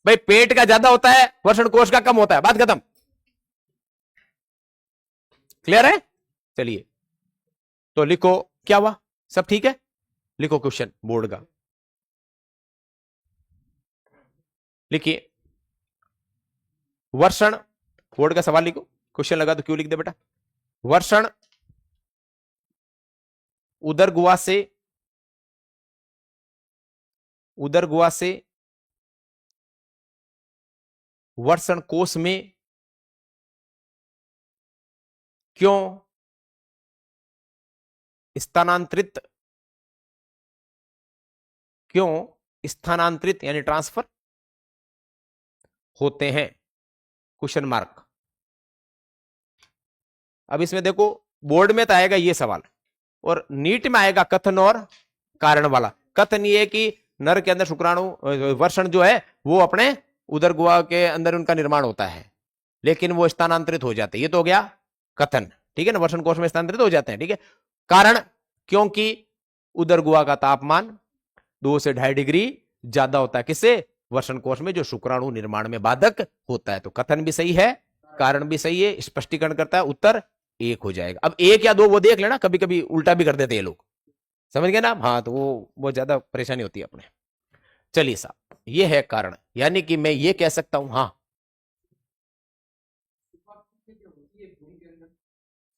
भाई पेट का ज्यादा होता है, वर्षण कोष का कम होता है, बात खत्म। क्लियर है? चलिए, तो लिखो क्या हुआ, सब ठीक है? लिखो क्वेश्चन बोर्ड का, लिखिए वर्षण, बोर्ड का सवाल लिखो, क्वेश्चन लगा तो क्यों लिख दे बेटा। वर्षण उदर गुहा से, उदर गुहा से वर्षण कोष में क्यों स्थानांतरित, क्यों स्थानांतरित यानी ट्रांसफर होते हैं? Question mark. अब इसमें देखो, बोर्ड में तो आएगा ये सवाल, और नीट में आएगा कथन और कारण वाला। कथन ये है कि नर के अंदर शुक्राणु वर्षण जो है वो अपने उदर गुहा के अंदर उनका निर्माण होता है, लेकिन वो स्थानांतरित हो जाते हैं। ये तो हो गया कथन, ठीक है ना, वर्षण कोष में स्थानांतरित हो जाते हैं, ठीक है। कारण, क्योंकि उदर गुहा का तापमान 2 से 2.5 डिग्री ज्यादा होता है, किससे? वर्ण कोश में जो शुक्राणु निर्माण में बाधक होता है। तो कथन भी सही है, कारण भी सही है, स्पष्टीकरण करता है, उत्तर एक हो जाएगा। अब एक या दो वो देख लेना, कभी कभी उल्टा भी कर देते हैं लोग, समझ गए ना आप? हाँ, तो वो ज्यादा परेशानी होती है अपने। चलिए साहब, ये है कारण, यानी कि मैं ये कह सकता हूं, हाँ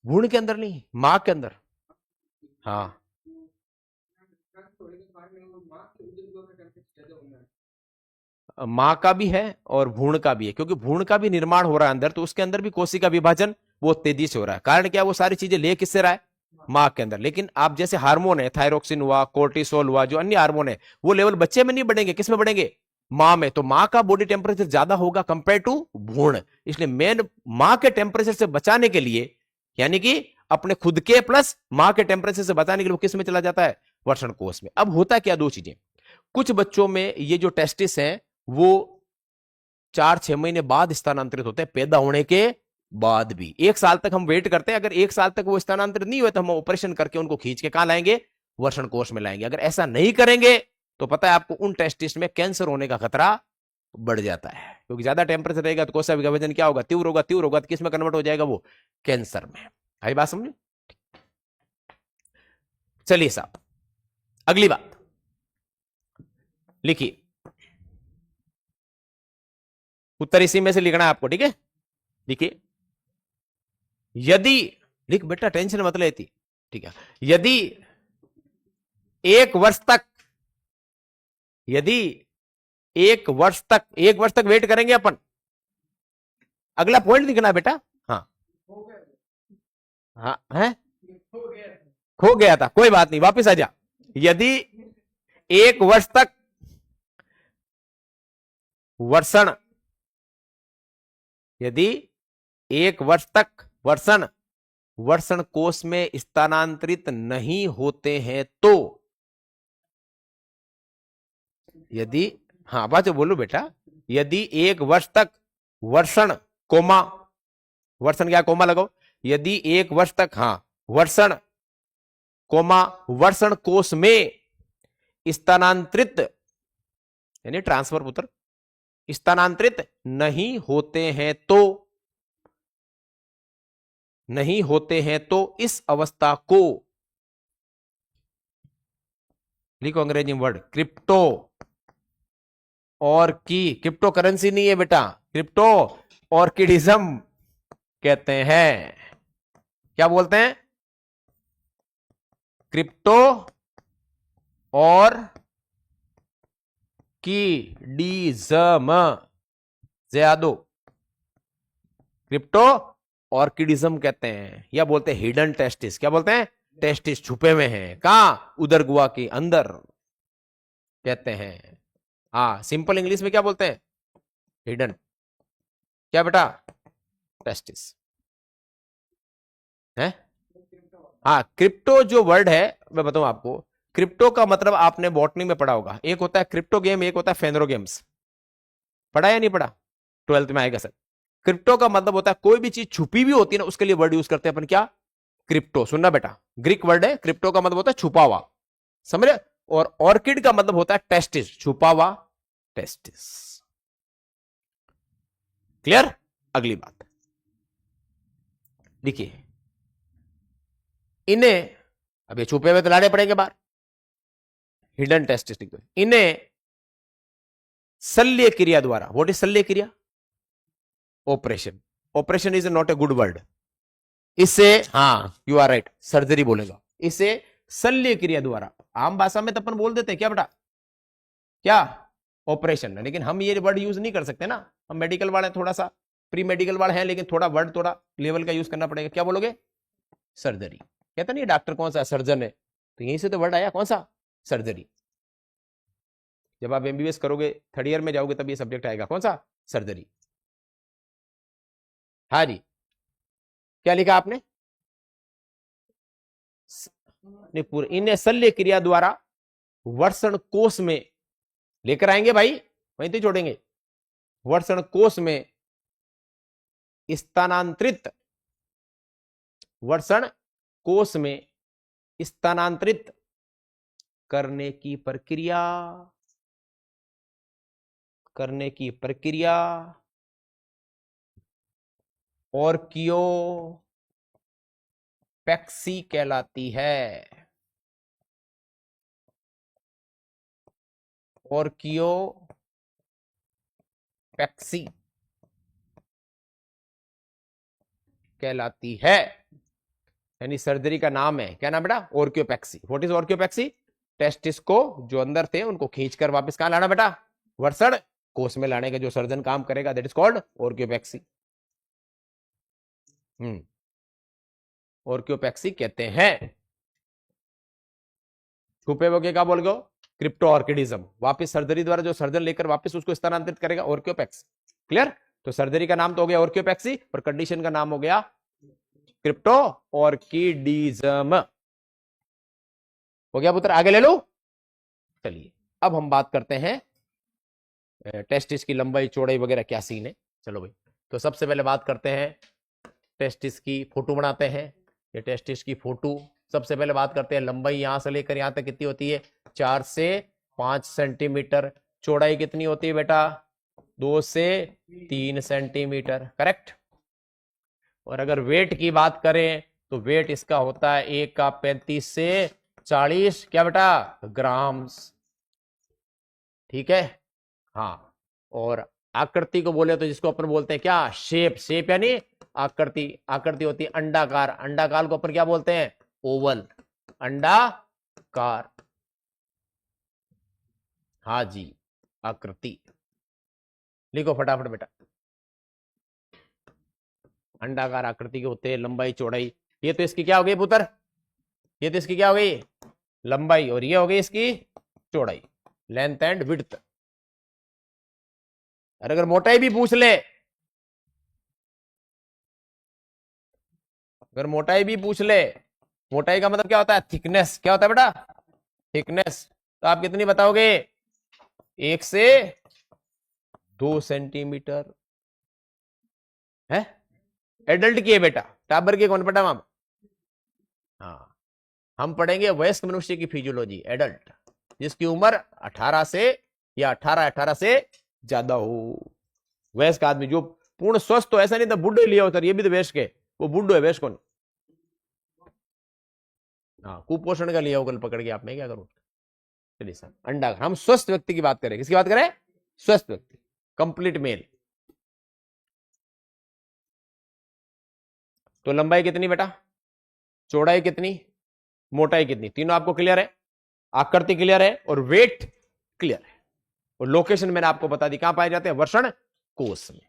भ्रूण के अंदर नहीं, मां के अंदर। हाँ मां का भी है और भ्रूण का भी है, क्योंकि भ्रूण का भी निर्माण हो रहा है अंदर, तो उसके अंदर भी कोशिका विभाजन वो तेजी से हो रहा है। कारण क्या, वो सारी चीजें ले किससे रहा है, मां के अंदर। लेकिन आप जैसे हार्मोन है, थायरोक्सिन हुआ, कोर्टिसोल हुआ, जो अन्य हार्मोन है, वो लेवल बच्चे में नहीं बढ़ेंगे, किस में बढ़ेंगे, मां में। तो मां का बॉडी टेम्परेचर ज्यादा होगा कंपेयर टू भ्रूण। इसलिए मेन मां के टेम्परेचर से बचाने के लिए, यानी कि अपने खुद के प्लस मां के टेम्परेचर से बचाने के लिए वो किस में चला जाता है, वर्ण कोष में। अब होता क्या, दो चीजें, कुछ बच्चों में ये जो टेस्टिस है वो 4-6 महीने बाद स्थानांतरित होते हैं, पैदा होने के बाद भी। 1 साल तक हम वेट करते हैं, अगर 1 साल तक वो स्थानांतरित नहीं हुए तो हम ऑपरेशन करके उनको खींच के कहां लाएंगे, वर्ण कोष में लाएंगे। अगर ऐसा नहीं करेंगे तो पता है आपको, उन टेस्टिस में कैंसर होने का खतरा बढ़ जाता है, क्योंकि ज्यादा टेम्परेचर रहेगा तो कोशिका विभाजन क्या होगा, तीव्र होगा, तीव्र होगा तो किस में कन्वर्ट हो जाएगा, वो कैंसर में। आई बात समझे? चलिए साहब, अगली बात लिखिए, उत्तर इसी में से लिखना है आपको, ठीक है? देखिए, यदि, लिख बेटा, टेंशन मत लेती, ठीक है? यदि 1 वर्ष तक, यदि 1 वर्ष तक वेट करेंगे अपन, अगला पॉइंट लिखना बेटा। हाँ हाँ है, खो गया था, कोई बात नहीं, वापस आ जा। यदि 1 वर्ष तक वर्षण, यदि 1 वर्ष तक वर्षण कोष में स्थानांतरित नहीं होते हैं तो, यदि, हाँ बात बोलो बेटा, यदि 1 वर्ष तक वर्षण कोमा, वर्षण क्या, कोमा लगाओ, यदि 1 वर्ष तक, हाँ, वर्षण कोमा वर्षण कोष में स्थानांतरित, यानी ट्रांसफर पुत्र, स्थानांतरित नहीं होते हैं तो, नहीं होते हैं तो इस अवस्था को, लिखो अंग्रेजी वर्ड, क्रिप्टो और की, क्रिप्टो करेंसी नहीं है बेटा, क्रिप्टो ऑर्किडिज्म कहते हैं। क्या बोलते हैं, क्रिप्टो और कीडिज्म, ज्यादो, क्रिप्टो ऑर्किडिज्म कहते हैं, या बोलते हैं हिडन टेस्टिस। क्या बोलते हैं, टेस्टिस छुपे हुए हैं, कहां, उदर गुहा के अंदर कहते हैं। हाँ, सिंपल इंग्लिश में क्या बोलते हैं, हिडन, क्या बेटा, टेस्टिस है। हाँ, क्रिप्टो जो वर्ड है, मैं बताऊं आपको, क्रिप्टो का मतलब आपने बॉटनी में पढ़ा होगा, एक होता है क्रिप्टो गेम, एक होता है फेनरो गेम्स, पढ़ा या नहीं पढ़ा, 12th में आएगा सर। क्रिप्टो का मतलब होता है कोई भी चीज छुपी भी होती है ना, उसके लिए वर्ड यूज करते हैं अपन, क्या, क्रिप्टो। सुनना बेटा, ग्रीक वर्ड है, क्रिप्टो का मतलब होता है छुपा हुआ, समझ रहे? और ऑर्किड का मतलब होता है टेस्टिस, छुपा हुआ टेस्टिस। क्लियर? अगली बात देखिए, इन्हें, अब ये छुपे हुए तो लाने पड़ेंगे बाहर, हिडन टेस्टिस, इन्हें शल्य क्रिया द्वारा, व्हाट इज शल्य क्रिया, operation, operation is not a good word, इससे, हाँ यू आर राइट, सर्जरी बोलेगा, इसे शल्य क्रिया द्वारा, आम भाषा में तो अपन बोल देते हैं क्या बेटा, क्या, ऑपरेशन। लेकिन हम ये वर्ड यूज नहीं कर सकते ना, हम मेडिकल वाले थोड़ा सा प्री मेडिकल वाले हैं, लेकिन थोड़ा वर्ड थोड़ा लेवल का यूज करना पड़ेगा। क्या बोलोगे, सर्जरी। कहता नहीं डॉक्टर कौन सा, सर्जन है, तो यहीं से तो वर्ड आया, कौन सा, सर्जरी। जब आप एमबीबीएस करोगे, 3rd ईयर में जाओगे, तब ये सब्जेक्ट आएगा, कौन सा, सर्जरी। हाँ जी, क्या लिखा आपने, पूरे, इन शल्य क्रिया द्वारा वर्षण कोष में लेकर आएंगे भाई, वहीं तो छोड़ेंगे, वर्षण कोष में स्थानांतरित, वर्षण कोष में स्थानांतरित करने की प्रक्रिया, करने की प्रक्रिया ऑर्कियोपेक्सी कहलाती है। ऑर्कियोपेक्सी कहलाती है, यानी सर्जरी का नाम है, क्या नाम बेटा? Orchiopexy. What is orchiopexy? Testis को जो अंदर थे उनको खींचकर वापस कहां लाना बेटा? वृषण कोष में लाने का जो सर्जन काम करेगा, दैट इज कॉल्ड ऑर्कियोपेक्सी। ऑर्कियोपेक्सी कहते हैं। छुपे हुए क्या बोल गए? क्रिप्टो ऑर्किडिज्म। वापिस सर्जरी द्वारा जो सर्जन लेकर वापस उसको स्थानांतरित करेगा, ऑर्कियोपेक्सी। क्लियर? तो सर्जरी का नाम तो हो गया ऑर्कियोपेक्सी, पर कंडीशन का नाम हो गया क्रिप्टो ऑर्किडिज्म। हो गया पुत्र? आगे ले लो। चलिए अब हम बात करते हैं टेस्टिस की लंबाई चौड़ाई वगैरह क्या सीन है। चलो भाई, तो सबसे पहले बात करते हैं टेस्टिस की फोटो बनाते हैं। ये टेस्टिस की फोटो, सबसे पहले बात करते हैं लंबाई यहां से लेकर यहां तक कितनी होती है? 4 से 5 सेंटीमीटर। चौड़ाई कितनी होती है बेटा? 2 से 3 सेंटीमीटर। करेक्ट। और अगर वेट की बात करें तो वेट इसका होता है 1 का 35 से 40 क्या बेटा? ग्राम्स। ठीक है। हाँ, और आकृति को बोले तो जिसको अपन बोलते हैं क्या? शेप। शेप यानी आकृति। आकृति होती है अंडाकार। अंडाकार को अपन क्या बोलते हैं? ओवल। अंडाकार। हाँ जी, आकृति। लिखो फटाफट बेटा। अंडाकार आकृति के होते हैं, लंबाई चौड़ाई। ये तो इसकी क्या हो गई पुत्र? ये तो इसकी क्या हो गई? लंबाई। और ये हो गई इसकी चौड़ाई, लेंथ एंड विड्थ। और अगर मोटाई भी पूछ ले, अगर मोटाई भी पूछ ले, मोटाई का मतलब क्या होता है? थिकनेस। क्या होता है बेटा? थिकनेस। तो आप कितनी बताओगे? 1 से 2 सेंटीमीटर है। एडल्ट की है बेटा, टाबर की कौन बेटा? वहां हाँ, हम पढ़ेंगे वयस्क मनुष्य की फिजियोलॉजी, एडल्ट, जिसकी उम्र 18 से या 18 से ज्यादा हो। वयस्क आदमी जो पूर्ण स्वस्थ हो, ऐसा नहीं था बुढ़े लिया होता, ये भी तो वयस्क है, वो बुढ़ो है, वयस्क कौन? हाँ, कुपोषण का लिया होगा पकड़ के, आप मैं क्या करूं? चलिए सर, अंडा। हम स्वस्थ व्यक्ति की बात करें। किसकी बात करें? स्वस्थ व्यक्ति, कंप्लीट मेल। तो लंबाई कितनी बेटा? चौड़ाई कितनी? मोटाई कितनी? तीनों आपको क्लियर है? आकृति क्लियर है और वेट क्लियर है। और लोकेशन मैंने आपको बता दी, कहां पाए जाते हैं? वृषण कोष में।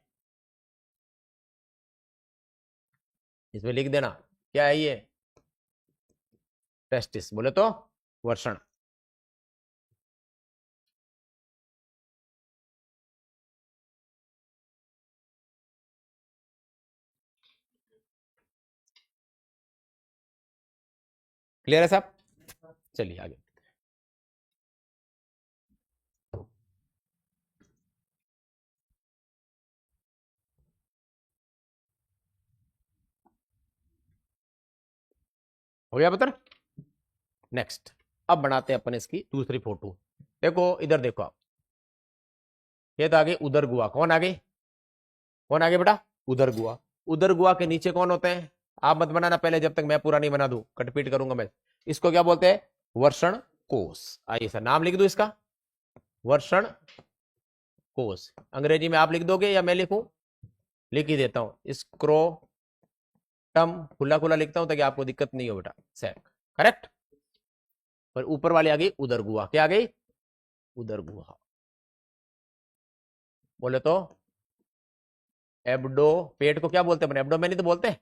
इसमें लिख देना क्या है ये? टेस्टिस बोले तो वृषण। क्लियर है साहब? चलिए आगे। हो गया पुत्र? नेक्स्ट, अब बनाते हैं अपन इसकी दूसरी फोटो। देखो इधर देखो आप, ये तो आगे उदर गुहा। कौन आगे? कौन आगे बेटा? उदर गुहा। उदर गुहा के नीचे कौन होते हैं? आप मत बनाना पहले, जब तक मैं पूरा नहीं बना दूं, कटपीट करूंगा मैं। इसको क्या बोलते हैं? वर्षण कोष। आइए सर, नाम लिख दो इसका, वर्षण कोष। अंग्रेजी में आप लिख दोगे या मैं लिखूं? लिख ही देता हूं, स्क्रोटम खुला खुला लिखता हूं ताकि आपको दिक्कत नहीं हो बेटा। सैक। करेक्ट। पर ऊपर वाली आ गई उदर गुहा। क्या आ गई? उदर गुहा। बोले तो एब्डो, पेट को क्या बोलते हैं? एब्डोमेन ही तो बोलते हैं।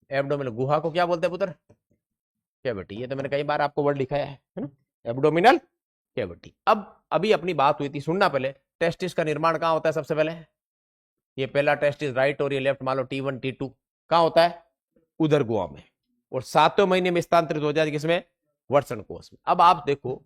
एब्डोमिनल। गुहा को क्या बोलते हैं पुत्र? कैविटी। ये तो मैंने कई बार आपको वर्ड लिखाया है ना, एब्डोमिनल कैविटी। अब अभी अपनी बात हुई थी, सुनना पहले। टेस्टिस का निर्माण कहां होता है सबसे पहले? ये पहला टेस्टिस राइट और ये लेफ्ट, मान लो T1 T2 कहां होता है? उदर गुहा में। और 7वें महीने में स्थानांतरित हो जाए किसमें? वर्षण कोष में। अब आप देखो,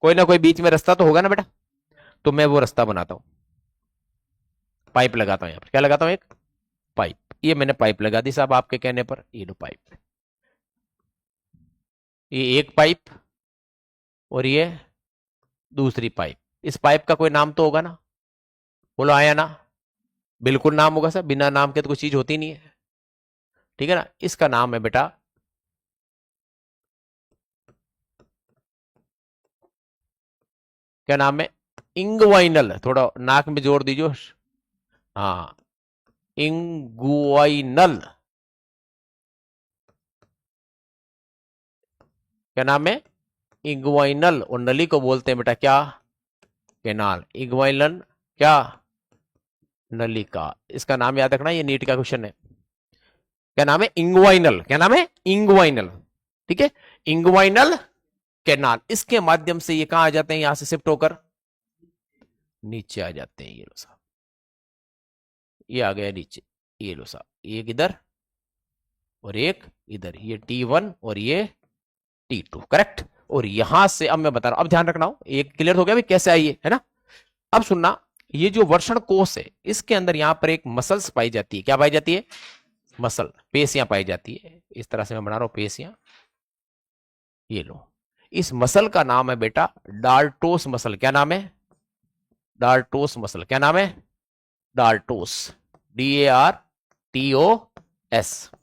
कोई ना कोई बीच में रास्ता तो होगा ना बेटा, तो मैं वो रास्ता बनाता हूं, पाइप लगाता हूं यहां पर। क्या लगाता हूं? एक पाइप। ये मैंने पाइप लगा दी साहब आपके कहने पर, ये लो पाइप, ये एक पाइप और ये दूसरी पाइप। इस पाइप का कोई नाम तो होगा ना, बोलो आया ना? बिल्कुल नाम होगा सर, बिना नाम के तो कोई चीज होती नहीं है, ठीक है ना। इसका नाम है बेटा, क्या नाम है? इंगवाइनल। थोड़ा नाक में जोर दीजिए। हाँ, इंगुआइनल। क्या नाम है? इंगुआइनल। और नली को बोलते हैं बेटा क्या? केनाल। इंगुआइनल क्या? नलिका। इसका नाम याद रखना, ये नीट का क्वेश्चन है। क्या नाम है? इंगुआइनल। क्या नाम है? इंगुआइनल। ठीक है, इंगुआइनल कैनाल। इसके माध्यम से ये कहां आ जाते हैं? यहां से शिफ्ट होकर नीचे आ जाते हैं। ये लो साहब, ये आ गया नीचे। ये लो साहब, एक इधर और एक इधर, ये T1 और ये T2, करेक्ट। और यहां से अब मैं बता रहा हूं, अब ध्यान रखना हो, एक क्लियर हो गया भाई कैसे आई है ना। अब सुनना, ये जो वर्षण कोष है, इसके अंदर यहां पर एक मसल्स पाई जाती है। क्या पाई जाती है? मसल, पेशियां पाई जाती है। इस तरह से मैं बना रहा हूं पेशियां, ये लो। इस मसल का नाम है बेटा डाल्टोस मसल। क्या नाम है? डाल्टोस मसल। क्या नाम है? डाल्टोस, DARTOS।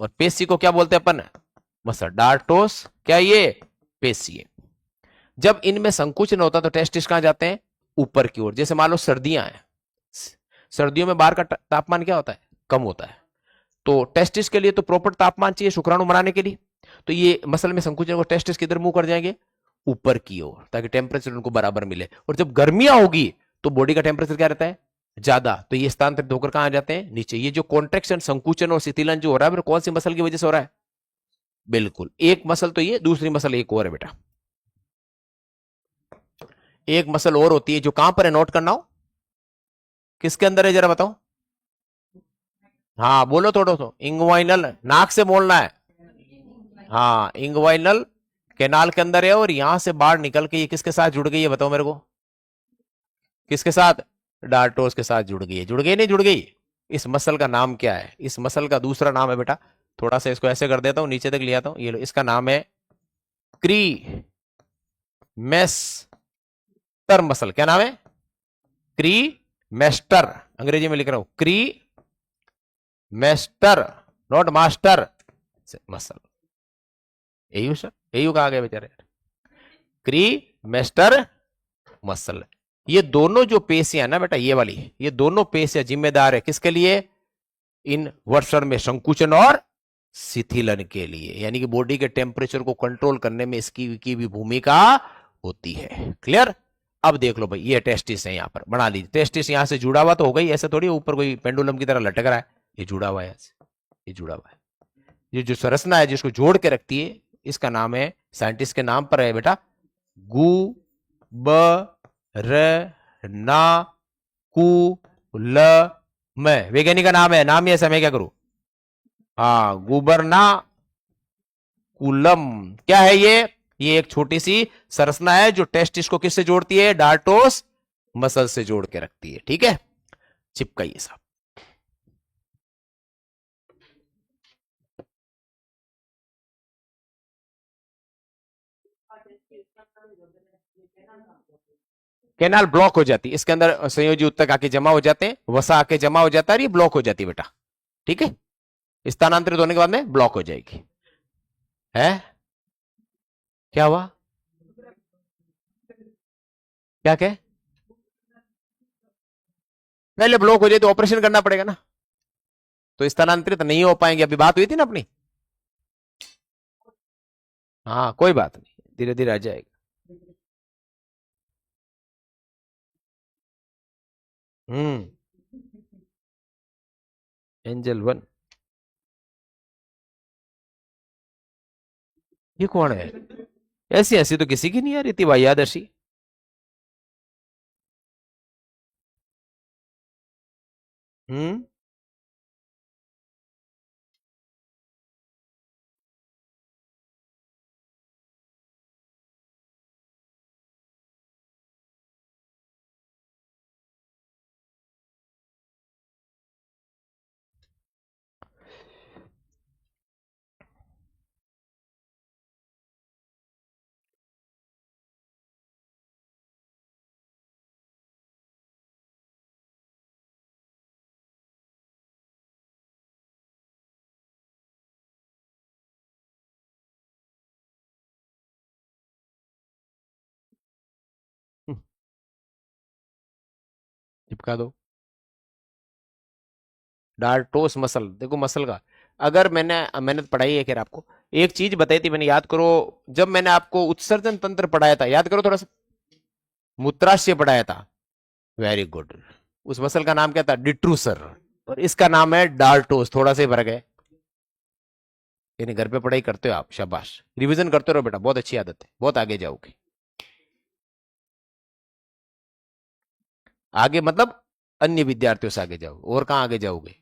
और पेशी को क्या बोलते हैं अपन? मसल। डाल्टोस क्या? ये पेशी है। जब इनमें संकुचन होता है तो टेस्टिस कहां जाते हैं? ऊपर की ओर। जैसे मान लो सर्दियां हैं, सर्दियों में बाहर का तापमान क्या होता है? कम होता है। तो टेस्टिस के लिए तो प्रॉपर तापमान चाहिए शुक्राणु बनाने के लिए। तो ये मसल में संकुचन को टेस्टिस किधर मुंह कर जाएंगे? ऊपर की ओर, ताकि टेम्परेचर उनको बराबर मिले। और जब गर्मियां होगी तो बॉडी का टेम्परेचर क्या रहता है? ज्यादा, तो ये स्थानांतरित होकर कहां आ जाते हैं? नीचे। ये जो कॉन्ट्रेक्शन, संकुचन और शिथिलन जो हो रहा है, कौन सी मसल की वजह से हो रहा है? बिल्कुल, एक मसल तो ये, दूसरी मसल एक और है बेटा। एक मसल और होती है जो कहां पर है, नोट करना हो, किसके अंदर है जरा बताओ। हाँ बोलो थोड़ा तो, इंगवाइनल, नाक से बोलना है। हाँ, इंगवाइनल कैनाल के अंदर है, और यहां से बाहर निकल के ये किसके साथ जुड़ गई है बताओ मेरे को? किसके साथ? डार्टोस के साथ जुड़ गई है। जुड़ गई नहीं जुड़ गई? इस मसल का नाम क्या है? इस मसल का दूसरा नाम है बेटा, थोड़ा सा इसको ऐसे कर देता हूं, नीचे तक ले आता हूं, ये लो, इसका नाम है क्री मेस्टर मसल। क्या नाम है? क्री मेस्टर। अंग्रेजी में लिख रहा हूं, क्री मेस्टर, नॉट मास्टर मसल। यही सर, यही कहा गया बेचारे, क्री मेस्टर मसल। ये दोनों जो पेशियां ना बेटा, ये वाली, ये दोनों पेशियां जिम्मेदार है किसके लिए? इन वर्षण में संकुचन और शिथिलन के लिए। यानी कि बॉडी के टेम्परेचर को कंट्रोल करने में इसकी की भी भूमिका होती है। क्लियर? अब देख लो भाई, ये टेस्टिस है, यहां पर बना लीजिए। टेस्टिस यहां से जुड़ा हुआ तो हो गई, ऐसे थोड़ी ऊपर कोई पेंडुलम की तरह लटक रहा है। ये जुड़ा हुआ है ऐसे, ये जुड़ा हुआ है। ये जो संरचना है जिसको जोड़ के रखती है, इसका नाम है, साइंटिस्ट के नाम पर है बेटा, गु ब र ना कु ल म। वैज्ञानिक का नाम है, नाम ही ऐसा, मैं क्या करूं? हाँ, गुबरना कुलम। क्या है ये एक छोटी सी संरचना है जो टेस्टिस को किससे जोड़ती है? डार्टोस मसल से जोड़ के रखती है। ठीक है, चिपकाइए साहब। कैनाल ब्लॉक हो जाती है, इसके अंदर संयोजी उत्तक आके जमा हो जाते हैं, वसा आके जमा हो जाता है, ये ब्लॉक हो जाती है बेटा। ठीक है, स्थानांतरित होने के बाद में ब्लॉक हो जाएगी। है? क्या हुआ? क्या क्या? पहले ब्लॉक हो जाए तो ऑपरेशन करना पड़ेगा ना, तो स्थानांतरित नहीं हो पाएंगे। अभी बात हुई थी ना अपनी। हाँ कोई बात नहीं, धीरे धीरे आ जाएगा। हम्म। एंजल 1, ये कौन है? ऐसी हंसी तो किसी की नहीं आ रही थी भाई, यादर्शी। हम्म। चिपका दो। डार्टोस मसल, देखो मसल का, अगर मैंने पढ़ाई है खैर आपको, एक चीज बताई थी मैंने, याद करो, जब मैंने आपको उत्सर्जन तंत्र पढ़ाया था, याद करो थोड़ा सा, मूत्राशय पढ़ाया था, वेरी गुड, उस मसल का नाम क्या था, डिट्रूसर, और इसका नाम है डार्टोस, थोड़ा सा फर्क है। यानी घर पे पढ़ाई करते हो आप, शाबाश, रिवीजन करते रहो बेटा, बहुत अच्छी आदत है, बहुत आगे जाओगे। आगे मतलब अन्य विद्यार्थियों से आगे जाओ, और कहां आगे जाओगे?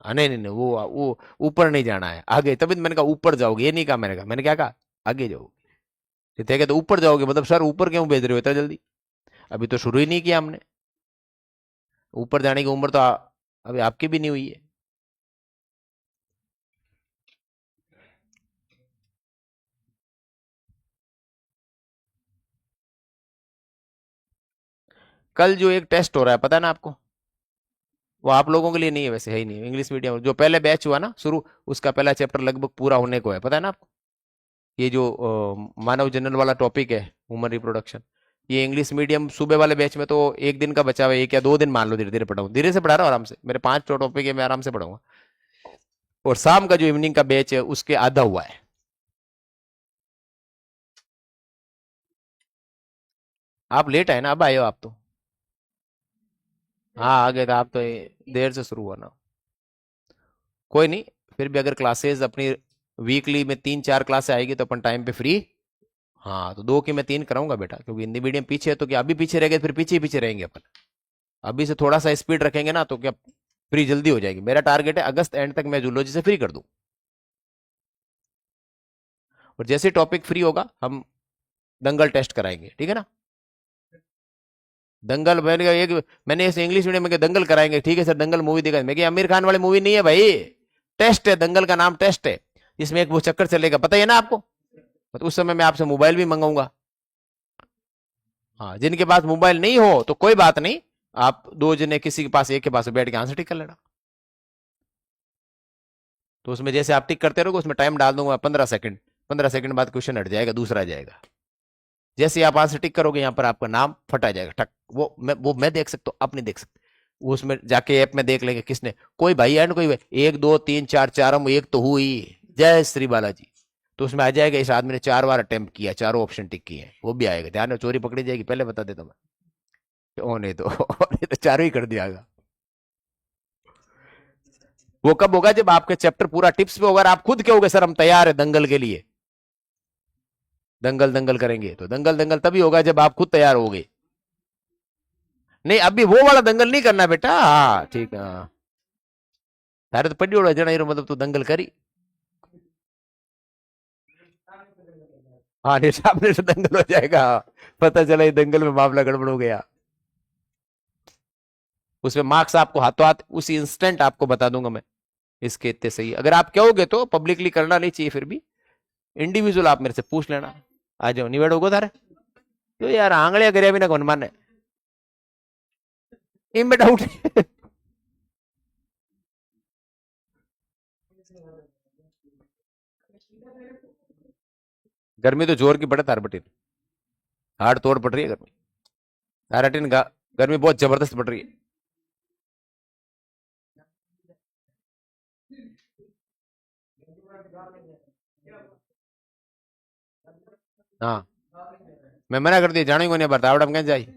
नहीं नहीं नहीं, वो ऊपर नहीं जाना है, आगे, तभी तो मैंने कहा ऊपर जाओगे, ये नहीं कहा मैंने, मैंने क्या कहा, आगे जाओगे। ठीक है, तो ऊपर जाओगे मतलब सर ऊपर क्यों भेज रहे हो इतना जल्दी, अभी तो शुरू ही नहीं किया हमने, ऊपर जाने की उम्र तो अभी आपकी भी नहीं हुई है। कल जो एक टेस्ट हो रहा है पता है ना आपको, वो आप लोगों के लिए नहीं है, वैसे है ही नहीं, इंग्लिश मीडियम जो पहले बैच हुआ ना शुरू, उसका पहला चैप्टर लगभग पूरा होने को है, पता है ना आपको, ये जो मानव जनरल वाला टॉपिक है, ह्यूमन रिप्रोडक्शन, ये इंग्लिश मीडियम सुबह वाले बैच में तो एक दिन का बचा हुआ है, एक या 2 दिन मान लो, धीरे धीरे पढ़ाऊँ, धीरे से पढ़ा रहा हूँ आराम से, मेरे 5 टॉपिक है, मैं आराम से पढ़ाऊंगा, और शाम का जो इवनिंग का बैच है उसके आधा हुआ है। आप लेट आए ना, अब आए हो आप तो, हाँ आ गए थे आप तो, देर से शुरू हुआ ना, कोई नहीं, फिर भी अगर क्लासेस अपनी वीकली में 3-4 क्लासे आएगी तो अपन टाइम पे फ्री, हाँ तो 2 की मैं 3 कराऊंगा बेटा, क्योंकि हिंदी मीडियम पीछे है तो क्या अभी पीछे रह गए, फिर पीछे ही पीछे रहेंगे अपन, अभी से थोड़ा सा स्पीड रखेंगे ना तो क्या फ्री जल्दी हो जाएगी, मेरा टारगेट है अगस्त एंड तक मैं जूलॉजी से फ्री कर दूं, और जैसे टॉपिक फ्री होगा हम दंगल टेस्ट कराएंगे, ठीक है ना, दंगल, मैंने ऐसे इंग्लिश मीडियम में दंगल कराएंगे, ठीक है सर दंगल मूवी देखा, मैं आमिर खान वाली मूवी नहीं है भाई, टेस्ट है, दंगल का नाम टेस्ट है, जिसमें एक वो चक्कर चलेगा, पता है ना आपको, तो उस समय मैं आपसे मोबाइल भी मंगाऊंगा, हाँ जिनके पास मोबाइल नहीं हो तो कोई बात नहीं, आप 2 जने किसी के पास, एक के पास बैठ के आंसर टिक कर लेना, तो उसमें जैसे आप टिक करते रहोगे उसमें टाइम डाल दूंगा 15 सेकंड, 15 सेकंड बाद क्वेश्चन हट जाएगा, दूसरा आ जाएगा, जैसे आप आंसर टिक करोगे यहाँ पर आपका नाम फटा जाएगा ठक, वो मैं देख सकता हूँ, आप नहीं देख सकते, वो उसमें जाके ऐप में देख लेंगे किसने, कोई भाई है ना, कोई भाई 1 2 3 4 4 एक तो हुई, जय श्री बालाजी, तो उसमें आ जाएगा इस आदमी ने 4 बार अटेम्प्ट किया, चारों ऑप्शन टिक किए हैं, वो भी आएगा, ध्यान में चोरी पकड़ी जाएगी, पहले बता देता मैं, ओ नहीं तो नहीं तो चारों ही कर दिया। वो कब होगा, जब आपके चैप्टर पूरा टिप्स पे होगा, आप खुद कहोगे सर हम तैयार है दंगल के लिए, दंगल दंगल करेंगे, तो दंगल दंगल तभी होगा जब आप खुद तैयार होगे, नहीं अभी वो वाला दंगल नहीं करना बेटा, हाँ ठीक है, हाँ तारे तो पड़ी उड़ा जना मतलब तू दंगल करी, हाँ नहीं सामने से दंगल हो जाएगा, पता चला ये दंगल में मामला गड़बड़ हो गया, उसमें मार्क्स आपको हाथों हाथ उसी इंस्टेंट आपको बता दूंगा मैं, इसके इतने सही, अगर आप कहोगे तो पब्लिकली करना नहीं चाहिए, फिर भी इंडिविजुअल आप मेरे से पूछ लेना, आ जाओ निवेड़ होगो थारे, तो यार आंगड़िया गरिया भी ना कौन माने, इनमें डाउट है। गर्मी तो जोर की पड़े तार बटी, हाड़ तोड़ पड़ रही है गर्मी, ताराटीन गर्मी बहुत जबरदस्त पड़ रही है, हाँ मैं मना कर दिया, जाने को नहीं बता आवड़ा कहीं जाई,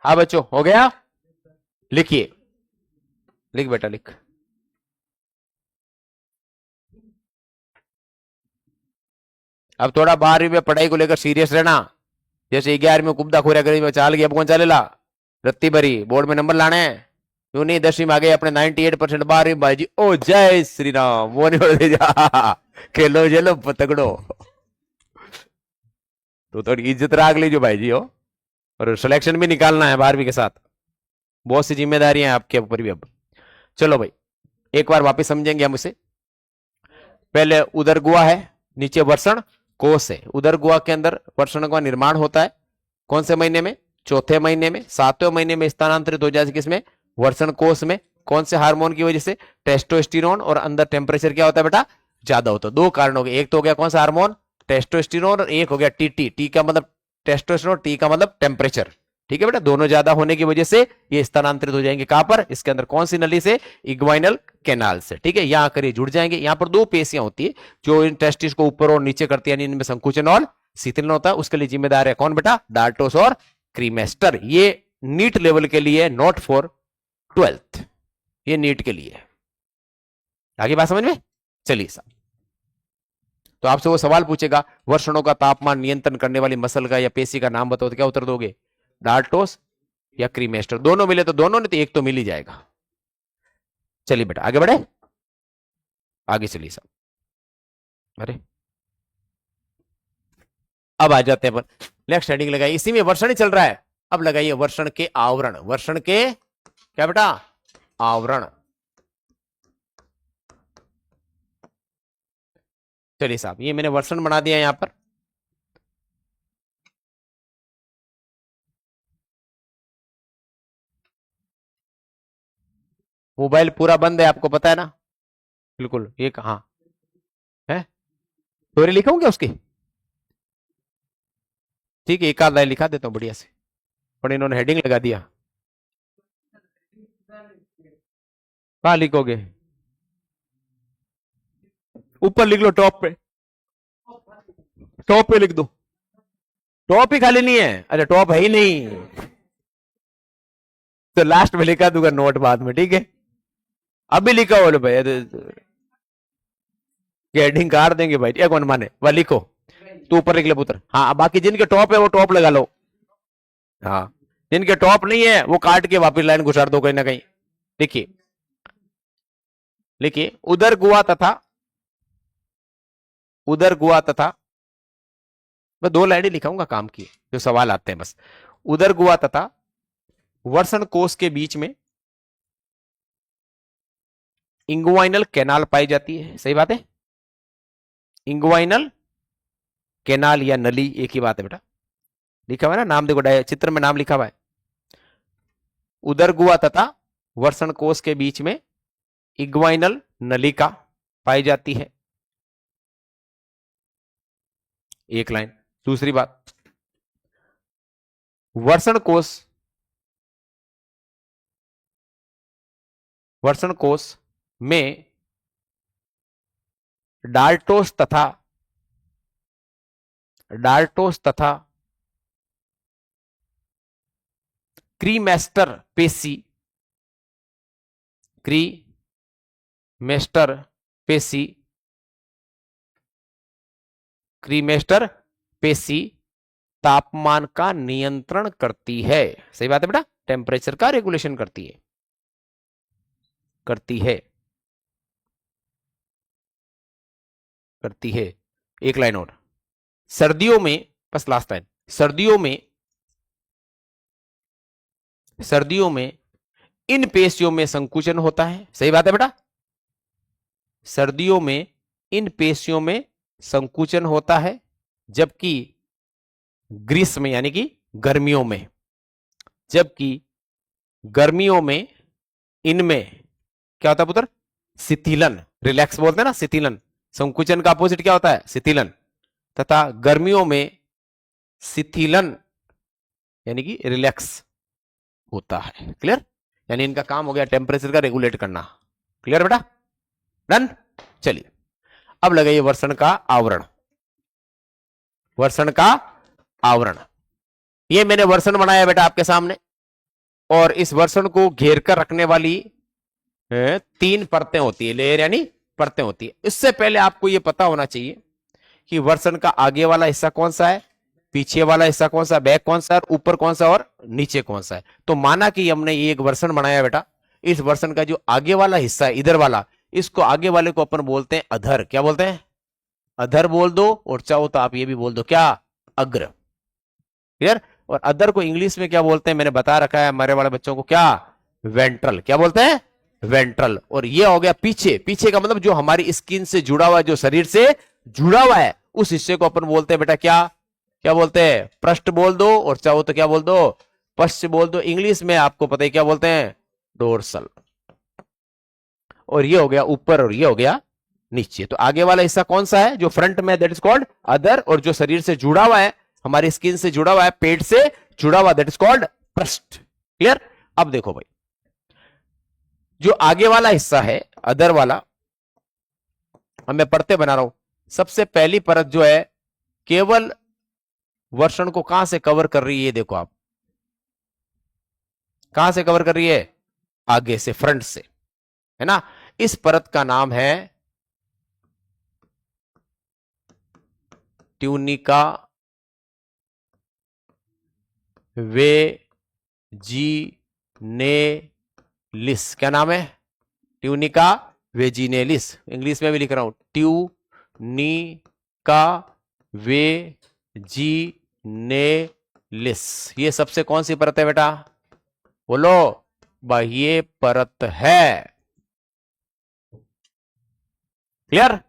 हाँ बच्चों हो गया, लिखिए, लिख बेटा लिख, अब थोड़ा 12वीं में पढ़ाई को लेकर सीरियस रहना, जैसे 11वीं में कुबदा खोरिया करी में चाल गया, अब कौन चलेला, रत्ती भरी बोर्ड में नंबर लाने हैं, क्यों नहीं, 10वीं में आ गए अपने 98%, 12वीं भाई जी, ओ जय श्री राम, वो नहीं बोलते जा खेलो जेलो पतगड़ो, तो थोड़ी इज्जत राख लीजिए भाई जी हो, और सिलेक्शन भी निकालना है 12वीं के साथ, बहुत सी जिम्मेदारियां हैं आपके ऊपर भी अब, चलो भाई एक बार वापस समझेंगे हम इसे, पहले उदर गुहा है, नीचे वर्षण कोश है, उदर गुहा के अंदर वर्षण का निर्माण होता है, कौन से महीने में? चौथे महीने में। सातवें महीने में स्थानांतरित हो जाए किसमें? वर्ण कोष में। कौन से हार्मोन की वजह से? टेस्टोस्टेरोन। और अंदर टेम्परेचर क्या होता है बेटा? ज्यादा होता है। दो कारण हो गए, एक तो हो गया कौन सा हार्मोन? टेस्टोस्टेरोन, और एक हो गया टीटी। टी का मतलब टेस्टोस्टेरोन, टी का मतलब टेम्परेचर। ठीक है बेटा, दोनों ज्यादा होने की वजह से ये स्थानांतरित हो जाएंगे कहां पर? इसके अंदर कौन सी नली से? इग्वाइनल कैनाल से। ठीक है, यहां आकर ये जुड़ जाएंगे। यहां पर दो पेशियां होती है जो इन टेस्टिस को ऊपर और नीचे करती है, यानी इनमें संकुचन और शीतलन होता है। उसके लिए जिम्मेदार है कौन बेटा? डाल्टोस और क्रीमेस्टर। ये नीट लेवल के लिए, नॉट फॉर 12th, ये नीट के लिए। आगे बात समझ में? चलिए साहब, तो आपसे वो सवाल पूछेगा वर्षणों का तापमान नियंत्रण करने वाली मसल का या पेशी का नाम बताओ, तो क्या उत्तर दोगे? डाल्टोस या क्रीमेस्टर। दोनों मिले तो दोनों, नहीं तो एक तो मिल ही जाएगा। चलिए बेटा आगे बढ़े, आगे चलिए साहब। अरे अब आ जाते हैं नेक्स्ट हेडिंग लगाइए, इसी में वर्षण ही चल रहा है। अब लगाइए वर्षण के आवरण। वर्षण के क्या बेटा? आवरण। चलिए साहब, ये मैंने वर्षण बना दिया यहां पर। मोबाइल पूरा बंद है, आपको पता है ना? बिल्कुल, ये कहां है? स्टोरी लिखूं क्या उसकी? ठीक है, एक आध लाइन लिखा देता हूं बढ़िया से, पर इन्होंने हेडिंग लगा दिया। कहां लिखोगे? ऊपर लिख लो, टॉप पे। टॉप पे लिख दो। टॉप ही खाली नहीं है? अच्छा, टॉप है ही नहीं तो लास्ट में लिखा दूंगा नोट बाद में, ठीक है? अभी लिखा बोलो भाई, हेडिंग काट देंगे भाई, एक मन माने वह लिखो। तू ऊपर लिख ले पुत्र। हाँ, बाकी जिनके टॉप है वो टॉप लगा लो। हाँ, जिनके टॉप नहीं है वो काट के वापस लाइन घुसाड़ दो कहीं ना कहीं। लिखिए, लिखिए उदर गुहा तथा मैं दो लाइनें लिखाऊंगा काम की, जो सवाल आते हैं बस। उदर गुहा तथा वर्षण कोष के बीच में इंगुआइनल कैनाल पाई जाती है। सही बात है, इंगुआइनल कैनाल या नली एक ही बात है बेटा। लिखा हुआ है ना नाम, देखो चित्र में नाम लिखा हुआ है। उदर गुहा तथा वर्षण कोष के बीच में इग्वाइनल नलिका पाई जाती है, एक लाइन। दूसरी बात, वर्षण कोष में डाल्टोस तथा क्रीमेस्टर पेशी तापमान का नियंत्रण करती है। सही बात है बेटा, टेम्परेचर का रेगुलेशन करती है। एक लाइन और, सर्दियों में, बस लास्ट लाइन, सर्दियों में इन पेशियों में संकुचन होता है। सही बात है बेटा, सर्दियों में इन पेशियों में संकुचन होता है, जबकि ग्रीष्म यानी कि गर्मियों में इनमें क्या होता है पुत्र? शिथिलन। रिलैक्स बोलते हैं ना, शिथिलन। संकुचन का अपोजिट क्या होता है? शिथिलन। तथा गर्मियों में शिथिलन यानी कि रिलैक्स होता है। क्लियर? यानी इनका काम हो गया टेम्परेचर का रेगुलेट करना। क्लियर बेटा? डन। चलिए अब लगाइए वर्षण का आवरण। ये मैंने वर्षण बनाया बेटा आपके सामने, और इस वर्षण को घेर कर रखने वाली 3 परतें होती है, लेयर यानी परतें होती है। इससे पहले आपको यह पता होना चाहिए कि वर्षण का आगे वाला हिस्सा कौन सा है, पीछे वाला हिस्सा कौन सा, बैक कौन सा है, ऊपर कौन सा और नीचे कौन सा है। तो माना कि हमने ये एक वर्षण बनाया बेटा, इस वर्षण का जो आगे वाला हिस्सा है, इधर वाला, इसको आगे वाले को अपन बोलते हैं अधर। क्या बोलते हैं? अधर बोल दो, और चाहो तो आप ये भी बोल दो, क्या? अग्र। क्लियर? और अधर को इंग्लिश में क्या बोलते हैं मैंने बता रखा है हमारे वाले बच्चों को, क्या? वेंट्रल। क्या बोलते हैं? वेंट्रल। और ये हो गया पीछे का मतलब जो हमारी स्किन से जुड़ा हुआ, जो शरीर से जुड़ा हुआ है, उस हिस्से को अपन बोलते हैं बेटा क्या? क्या बोलते हैं, पृष्ठ बोल दो, और चाहो तो क्या बोल दो, पश्च बोल दो। इंग्लिश में आपको पता है क्या बोलते हैं, डोर्सल। और ये हो गया ऊपर और ये हो गया नीचे। तो आगे वाला हिस्सा कौन सा है, जो फ्रंट में, दैट इज कॉल्ड अदर, और जो शरीर से जुड़ा हुआ है, हमारी स्किन से जुड़ा हुआ है, पेट से जुड़ा हुआ, दैट इज कॉल्ड पृष्ठ। क्लियर। अब देखो भाई, जो आगे वाला हिस्सा है अदर वाला, अब मैं पढ़ते बना रहा हूं। सबसे पहली परत जो है केवल वर्षण को कहां से कवर कर रही है, देखो आप, कहां से कवर कर रही है, आगे से, फ्रंट से, है ना। इस परत का नाम है ट्यूनिका वेजिनेलिस। क्या नाम है, ट्यूनिका वेजिनेलिस। इंग्लिश में भी लिख रहा हूं, ट्यूनिका वेजिनेलिस। ये सबसे कौन सी परत है बेटा, बोलो, बाह्य परत है। क्लियर।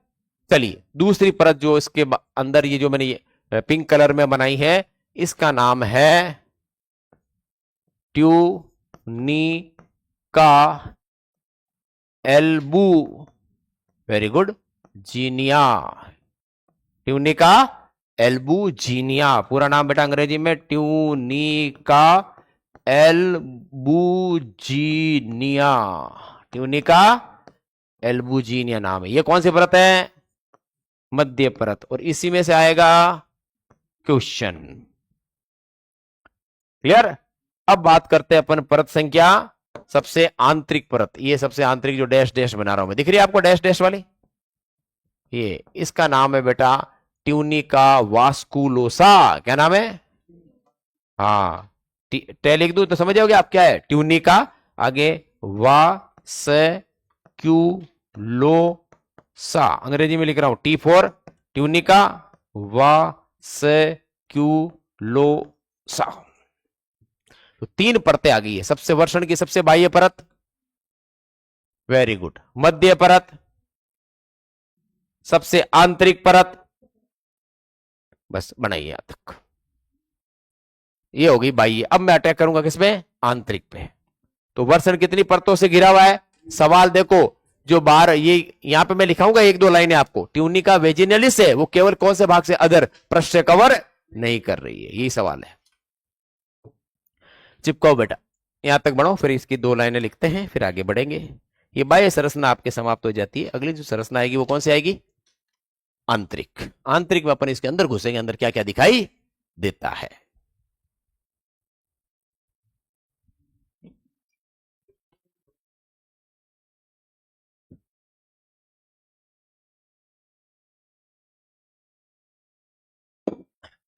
चलिए दूसरी परत जो इसके अंदर, ये जो मैंने ये पिंक कलर में बनाई है, इसका नाम है ट्यूनिका एल्बू, वेरी गुड, जीनिया। ट्यूनिका एल्बूजीनिया, पूरा नाम बेटा अंग्रेजी में ट्यूनिका एल्बूजीनिया। ट्यूनिका एल्बूजीनिया नाम है। ये कौन सी परत है, मध्य परत। और इसी में से आएगा क्वेश्चन। क्लियर। अब बात करते हैं अपन परत संख्या, सबसे आंतरिक परत। ये सबसे आंतरिक जो डैश डैश बना रहा हूं मैं, दिख रही है आपको डैश डैश वाली, ये इसका नाम है बेटा ट्यूनिका वास्कुलोसा। क्या नाम है, हाँ, टे लिख दूं तो समझ जाओगे आप क्या है, ट्यूनिका, आगे वा से क्यू लो सा, अंग्रेजी में लिख रहा हूं T4, ट्यूनिका वा से क्यू लो सा। तो तीन परतें आ गई है, सबसे वर्षण की सबसे बाह्य परत, वेरी गुड, मध्य परत, सबसे आंतरिक परत, बस बनाइए यहां तक, ये होगी बाह्य। अब मैं अटैक करूंगा किसमें, आंतरिक पे। तो वर्षण कितनी परतों से घिरा हुआ है, सवाल देखो, जो बाहर ये यहां पे मैं लिखाऊंगा एक दो लाइनें आपको, ट्यूनिका वेजिनेलिस है वो केवल कौन से भाग से, अदर, पृष्ठ से कवर नहीं कर रही है, यही सवाल है। चिपकाओ बेटा, यहां तक बढ़ो, फिर इसकी दो लाइनें लिखते हैं, फिर आगे बढ़ेंगे। ये बाह्य संरचना आपके समाप्त हो जाती है। अगली जो संरचना आएगी वो कौन सी आएगी, आंतरिक। आंतरिक में अपन इसके अंदर घुसेंगे, अंदर क्या क्या दिखाई देता है।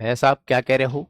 साहब क्या कह रहे हो।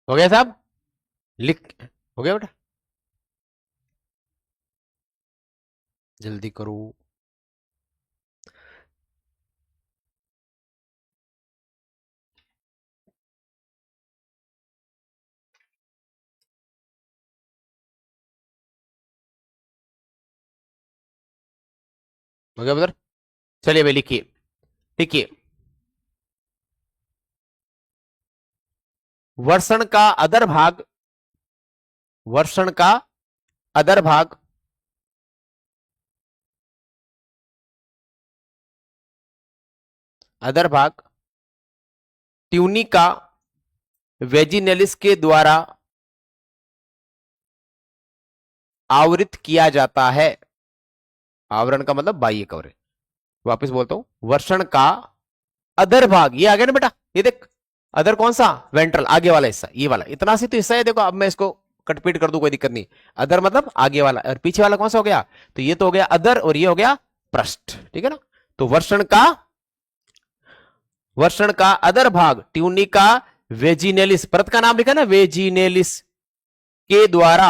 हो गया साहब? लिख, हो गया बेटा? जल्दी करो। हो गया ब्रदर? चलिए भाई लिखिए, लिखिए। वर्षण का अदर भाग, वर्षण का अदर भाग अदर भाग ट्यूनिका वेजिनेलिस के द्वारा आवृत किया जाता है। आवरण का मतलब बाह्य कवरेज। वापस बोलता हूं, वर्षण का अदर भाग, ये आ गया ना बेटा, ये देख, अदर कौन सा? वेंट्रल, आगे वाला हिस्सा, ये वाला, इतना सी तो हिस्सा है। देखो अब मैं इसको कटपीट कर दूं, कोई दिक्कत नहीं। अदर मतलब आगे वाला, और पीछे वाला कौन सा हो गया? तो ये तो हो गया अदर, और ये हो गया पृष्ठ, ठीक है ना? तो वर्षण का अदर भाग ट्यूनिका वेजिनेलिस, परत का नाम लिखा ना, वेजिनेलिस के द्वारा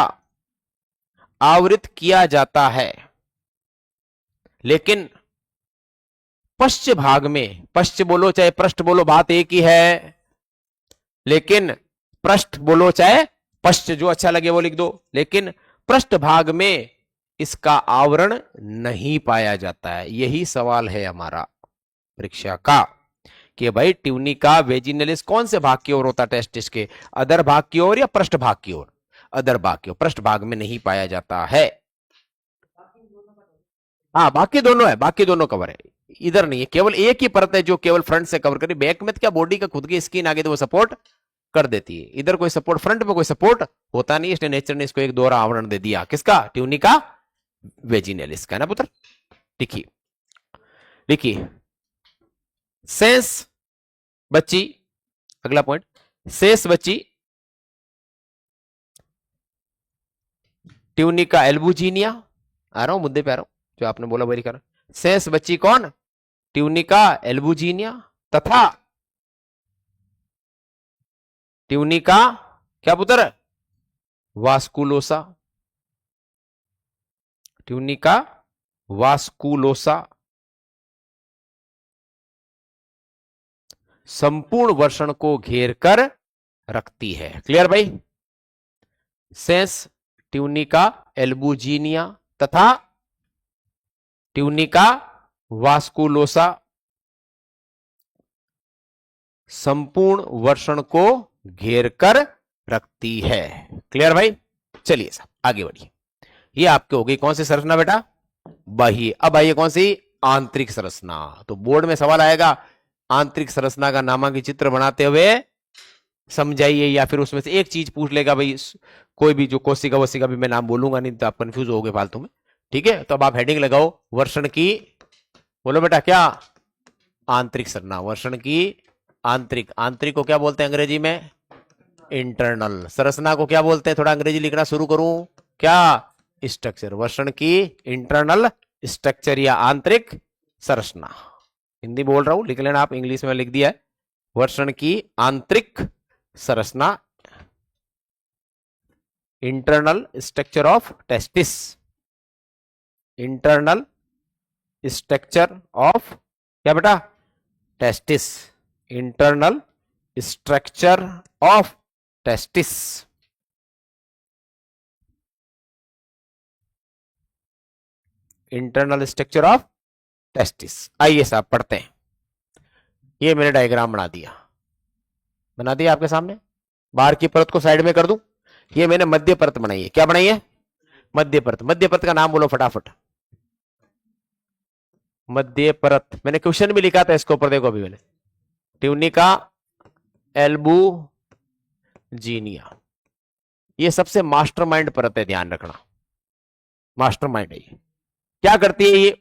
आवृत किया जाता है। लेकिन पश्च भाग में, पश्च बोलो चाहे पृष्ठ बोलो, बात एक ही है। लेकिन पृष्ठ बोलो चाहे पश्च, जो अच्छा लगे वो लिख दो। लेकिन पृष्ठ भाग में इसका आवरण नहीं पाया जाता है। यही सवाल है हमारा परीक्षा का, कि भाई ट्यूनिका वेजिनेलिस कौन से भाग की ओर होता है? टेस्टिस के अदर भाग की ओर या पृष्ठ भाग की ओर? अदर भाग की ओर, पृष्ठ भाग में नहीं पाया जाता है। हाँ बाकी दोनों है, बाकी दोनों कवर है, इधर नहीं है। केवल एक ही परत है जो केवल फ्रंट से कवर करी। बैक में तो क्या, बॉडी का खुद की स्किन आगे तो वो सपोर्ट कर देती है। इधर कोई सपोर्ट, फ्रंट में कोई सपोर्ट होता नहीं, इसलिए नेचर ने इसको एक दोहरा आवरण दे दिया। किसका? ट्यूनिका वेजिनेलिस का, ना पुत्र? लिखिए, लिखिए। सेंस बच्ची, अगला पॉइंट, शेष बच्ची ट्यूनिका एल्बुजिनिया। आ रहा हूं मुद्दे पे, आ रहा हूं, जो आपने बोला वही कर। शेष बच्ची कौन? ट्यूनिका एल्बुजिनिया तथा ट्यूनिका क्या पुत्र? वास्कुलोसा। ट्यूनिका वास्कुलोसा संपूर्ण वर्षण को घेर कर रखती है। क्लियर भाई? सेंस ट्यूनिका एल्बुजिनिया तथा ट्यूनिका वास्कुलोसा संपूर्ण वर्षण को घेर कर रखती है। क्लियर भाई? चलिए साहब आगे बढ़िए। ये आपके हो गई कौन सी संरचना बेटा? बाह्य। अब आइए कौन सी? आंतरिक संरचना। तो बोर्ड में सवाल आएगा, आंतरिक संरचना का नामांकित चित्र बनाते हुए समझाइए, या फिर उसमें से एक चीज पूछ लेगा भाई, कोई भी, जो कोशिका वशिका भी मैं नाम बोलूंगा नहीं तो आप कंफ्यूज हो गए फालतू में। ठीक है, तो अब आप हेडिंग लगाओ, वर्षण की, बोलो बेटा क्या? आंतरिक संरचना। वर्षण की आंतरिक, आंतरिक को क्या बोलते हैं अंग्रेजी में? इंटरनल। संरचना को क्या बोलते हैं? थोड़ा अंग्रेजी लिखना शुरू करूं क्या? स्ट्रक्चर। वर्षण की इंटरनल स्ट्रक्चर या आंतरिक संरचना। हिंदी बोल रहा हूं, लिख लेना आप, इंग्लिश में लिख दिया है। वर्षण की आंतरिक संरचना, internal structure of testis. Internal structure of क्या बेटा? Testis. Internal structure of testis. Internal structure of testis. आइए साहब पढ़ते हैं। ये मैंने डायग्राम बना दिया, बना दिया आपके सामने। बाहर की परत को साइड में कर दूं। ये मैंने मध्य परत बनाई है। क्या बनाई है? मध्य परत। मध्य परत का नाम बोलो फटाफट। मध्य परत, मैंने क्वेश्चन भी लिखा था इसके ऊपर, देखो अभी मैंने, ट्यूनिका एल्बुजिनिया। ये सबसे मास्टरमाइंड परत है, ध्यान रखना, मास्टरमाइंड है ये। क्या करती है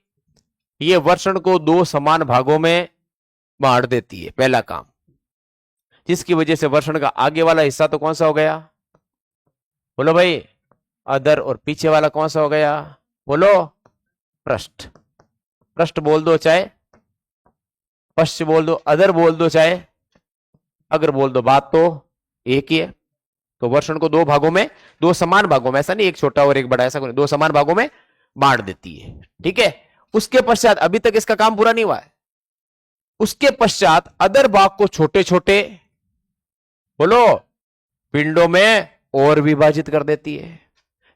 ये वर्षण को दो समान भागों में बांट देती है, पहला काम, जिसकी वजह से वर्षण का आगे वाला हिस्सा तो कौन सा हो गया? बोलो भाई, अदर, और पीछे वाला कौन सा हो गया? बोलो, पृष्ठ। पृष्ठ बोल दो चाहे पश्च बोल दो, अदर बोल दो चाहे अग्र बोल दो, बात तो एक ही है। तो वर्षण को दो भागों में, दो समान भागों में, ऐसा नहीं एक छोटा और एक बड़ा, ऐसा नहीं, दो समान भागों में बांट देती है। ठीक है, उसके पश्चात अभी तक इसका काम पूरा नहीं हुआ है, उसके पश्चात अदर भाग को छोटे छोटे, बोलो, पिंडों में और विभाजित कर देती है,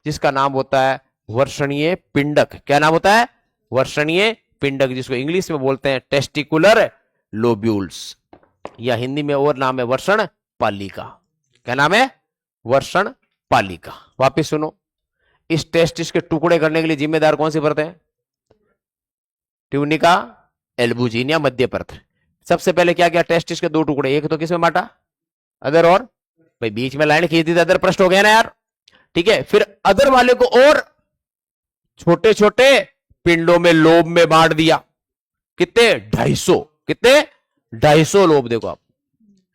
जिसका नाम होता है वर्षणीय पिंडक। क्या नाम होता है? वर्षणीय पिंडक, जिसको इंग्लिश में बोलते हैं टेस्टिकुलर लोब्यूल्स, या हिंदी में और नाम है वर्षण पालिका। क्या नाम है? वर्षण पालिका। वापिस सुनो, इस टेस्टिस के टुकड़े करने के लिए जिम्मेदार कौन सी परत है? ट्यूनिका एल्बुजिन या मध्य परत। सबसे पहले क्या किया? टेस्टिस के दो टुकड़े, एक तो किसमें बांटा? अदर, और भाई बीच में लाइन खींच दी तो अदर पृष्ठ हो गया ना यार। ठीक है, फिर अदर वाले को और छोटे छोटे पिंडों में, लोब में बांट दिया। कितने? 250। कितने? 250 लोब। देखो आप,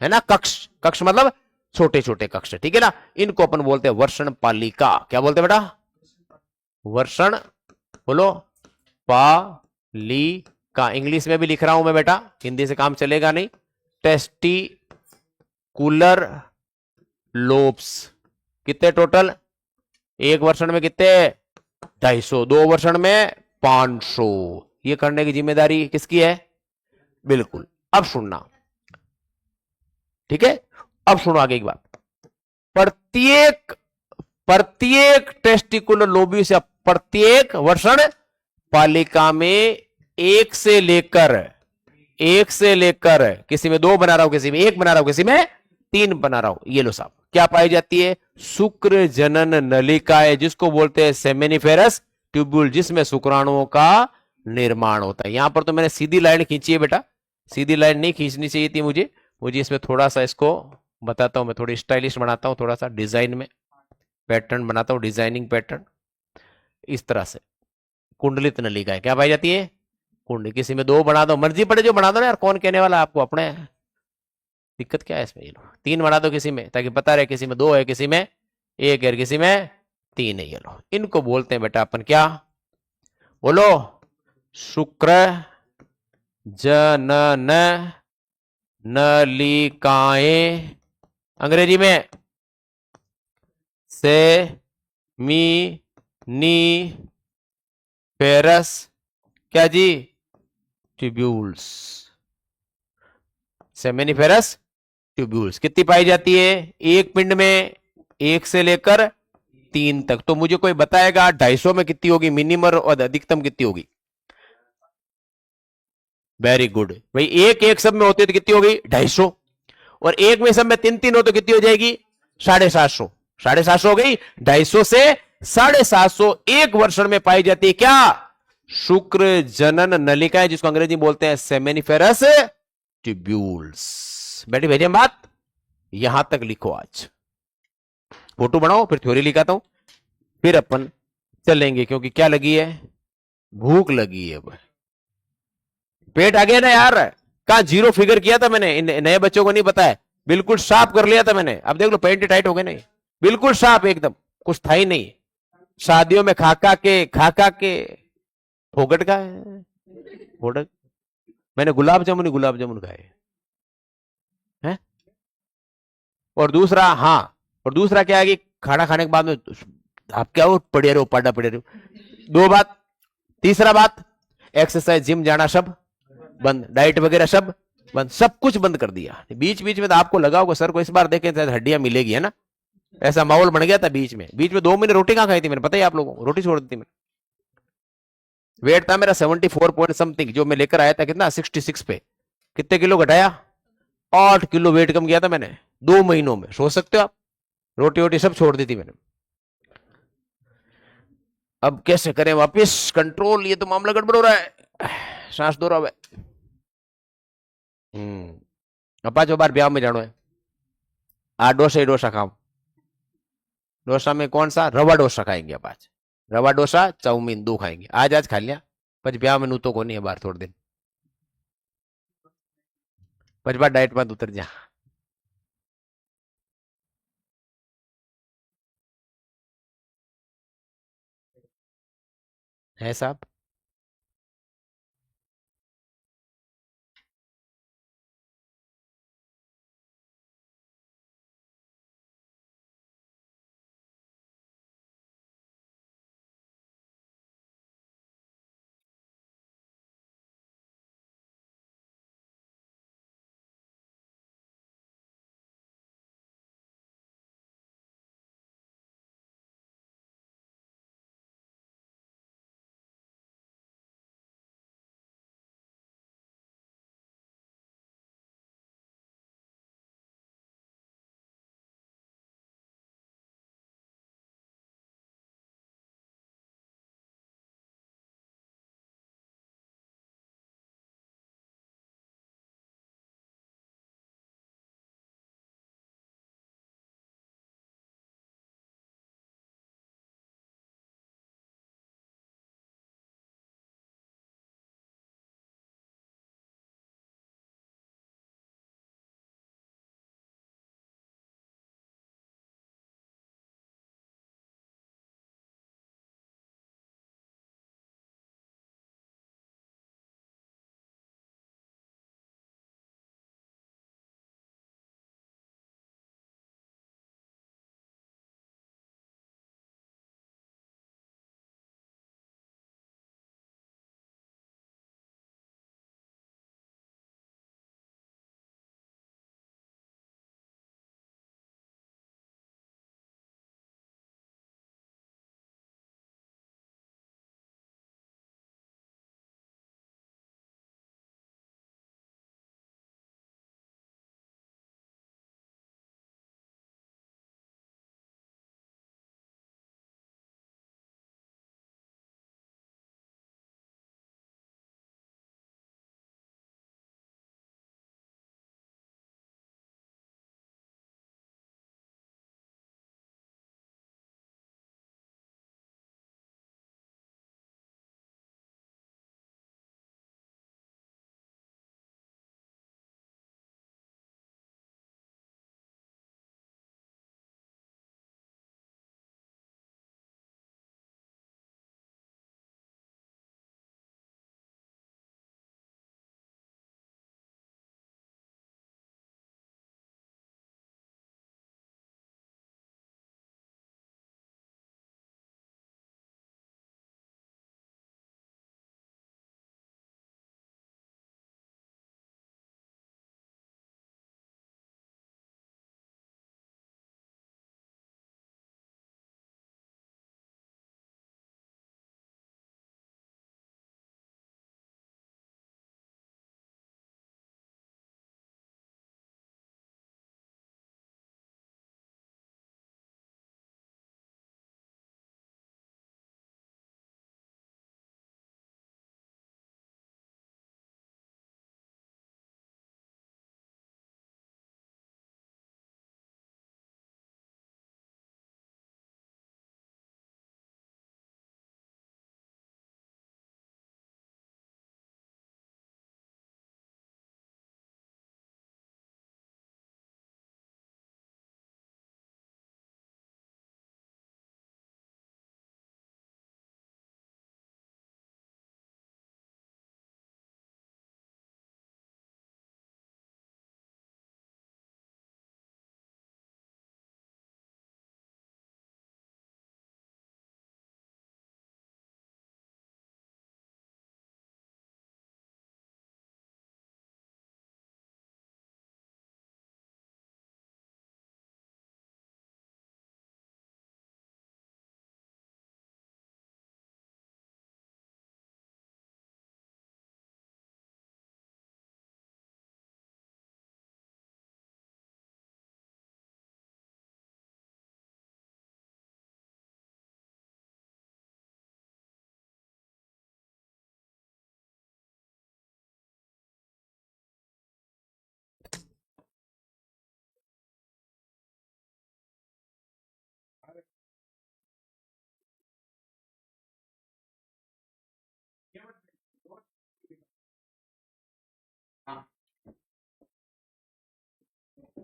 है ना, कक्ष, कक्ष मतलब छोटे छोटे कक्ष, ठीक है ना। इनको अपन बोलते हैं वर्षण पालिका। क्या बोलते हैं बेटा? वर्षण, बोलो, पालिका। इंग्लिश में भी लिख रहा हूं मैं बेटा, हिंदी से काम चलेगा नहीं। Testicular lobes. कितने टोटल? एक वर्षण में कितने? 250। दो वर्षण में 500। ये करने की जिम्मेदारी किसकी है? बिल्कुल। अब सुनना, ठीक है, अब सुनो आगे एक बात। प्रत्येक प्रत्येक टेस्टिकुलर लोब्यूस या प्रत्येक वर्षण पालिका में एक से लेकर किसी में 2 बना रहा हूं, किसी में 1 बना रहा हूं, किसी में 3 बना रहा हूं। ये लो साहब, क्या पाई जाती है? शुक्र जनन नलिकाएं, जिसको बोलते हैं सेमेनिफेरस ट्यूब्यूल, जिसमें शुक्राणुओं का निर्माण होता है। यहां पर तो मैंने सीधी लाइन खींची है बेटा, सीधी लाइन नहीं खींचनी चाहिए थी मुझे। इसमें थोड़ा सा इसको बताता हूं, मैं थोड़ी स्टाइलिश बनाता हूं, थोड़ा सा डिजाइन में पैटर्न बनाता हूं, डिजाइनिंग पैटर्न। इस तरह से कुंडलित नलिकाएं क्या पाई जाती है? कुंडली। किसी में 2 बना दो, मर्जी पड़े जो बना दो ना यार, कौन कहने वाला आपको, अपने दिक्कत क्या है इसमें? ये लो, 3 बना दो किसी में, ताकि पता रहे किसी में 2 है, किसी में 1 है, किसी में 3 है। ये लो, इनको बोलते हैं बेटा अपन क्या? बोलो, शुक्र जनन नलिकाएं, अंग्रेजी में से मी नी फेरस, क्या जी? ट्यूब्यूल्स। सेमेनिफेरस ट्यूब्यूल्स कितनी पाई जाती है? एक पिंड में 1 से लेकर 3 तक। तो मुझे कोई बताएगा 250 में कितनी होगी मिनिमम और अधिकतम कितनी होगी? वेरी गुड भाई, एक सब में होती है तो कितनी होगी? 250। और एक में सब में 3 हो तो कितनी हो जाएगी? 750। 750 हो गई। 250 से 750 एक वर्षण में पाई जाती है क्या? शुक्र जनन नलिकाएं, जिसको अंग्रेजी में बोलते हैं सेमेनिफेरस ट्यूब्यूल्स। बैठी भेजिए बात, यहां तक लिखो। आज फोटो बनाओ, फिर थ्योरी लिखाता हूं, फिर अपन चलेंगे, क्योंकि क्या लगी है? भूख लगी है। पेट आ गया ना यार। कहा जीरो फिगर किया था मैंने, इन नए बच्चों को नहीं पता है, बिल्कुल साफ कर लिया था मैंने। अब देख लो पेंट टाइट हो गए नहीं, बिल्कुल साफ एकदम, कुछ था ही नहीं। शादियों में खा के फोगट का है, फोगट। मैंने गुलाब जामुन खाए हैं। और दूसरा, हाँ, और दूसरा क्या है कि खाना खाने के बाद में आप क्या हो, पड़े रहो, पाडा पड़े रहो। 2 बात। तीसरा बात, एक्सरसाइज, जिम जाना सब बंद, डाइट वगैरह सब बंद, सब कुछ बंद कर दिया। बीच बीच में तो आपको लगा होगा सर को इस बार देखें शायद हड्डियां मिलेगी, है ना, ऐसा माहौल बन गया था। बीच में 2 महीने रोटी कहां खाई थी मैंने, पता ही आप लोगों को, रोटी छोड़ दी थी मैंने। वेट था मेरा 74 पॉइंट समथिंग, जो मैं लेकर आया था कितना, 66 पे। कितने किलो घटाया? 8 किलो वेट कम किया था मैंने 2 महीनों में, सोच सकते हो आप। रोटी वोटी सब छोड़ दी थी मैंने। अब कैसे करें वापिस कंट्रोल, ये तो मामला गड़बड़ हो रहा है। सांस दो रहा है। अपा जो बार ब्याह में जानो है, आ डोसा खाओ। डोसा में कौन सा? रवा डोसा खाएंगे अब आज। रवा डोसा, चाउमीन 2 खाएंगे आज। आज खा लिया, पच ब्याह में नू तो को नहीं है, बार थोड़े दिन, पच बार डाइट मत उतर जा। है साहब?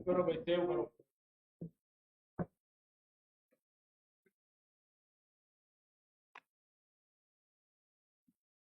करो भाई, सेव करो।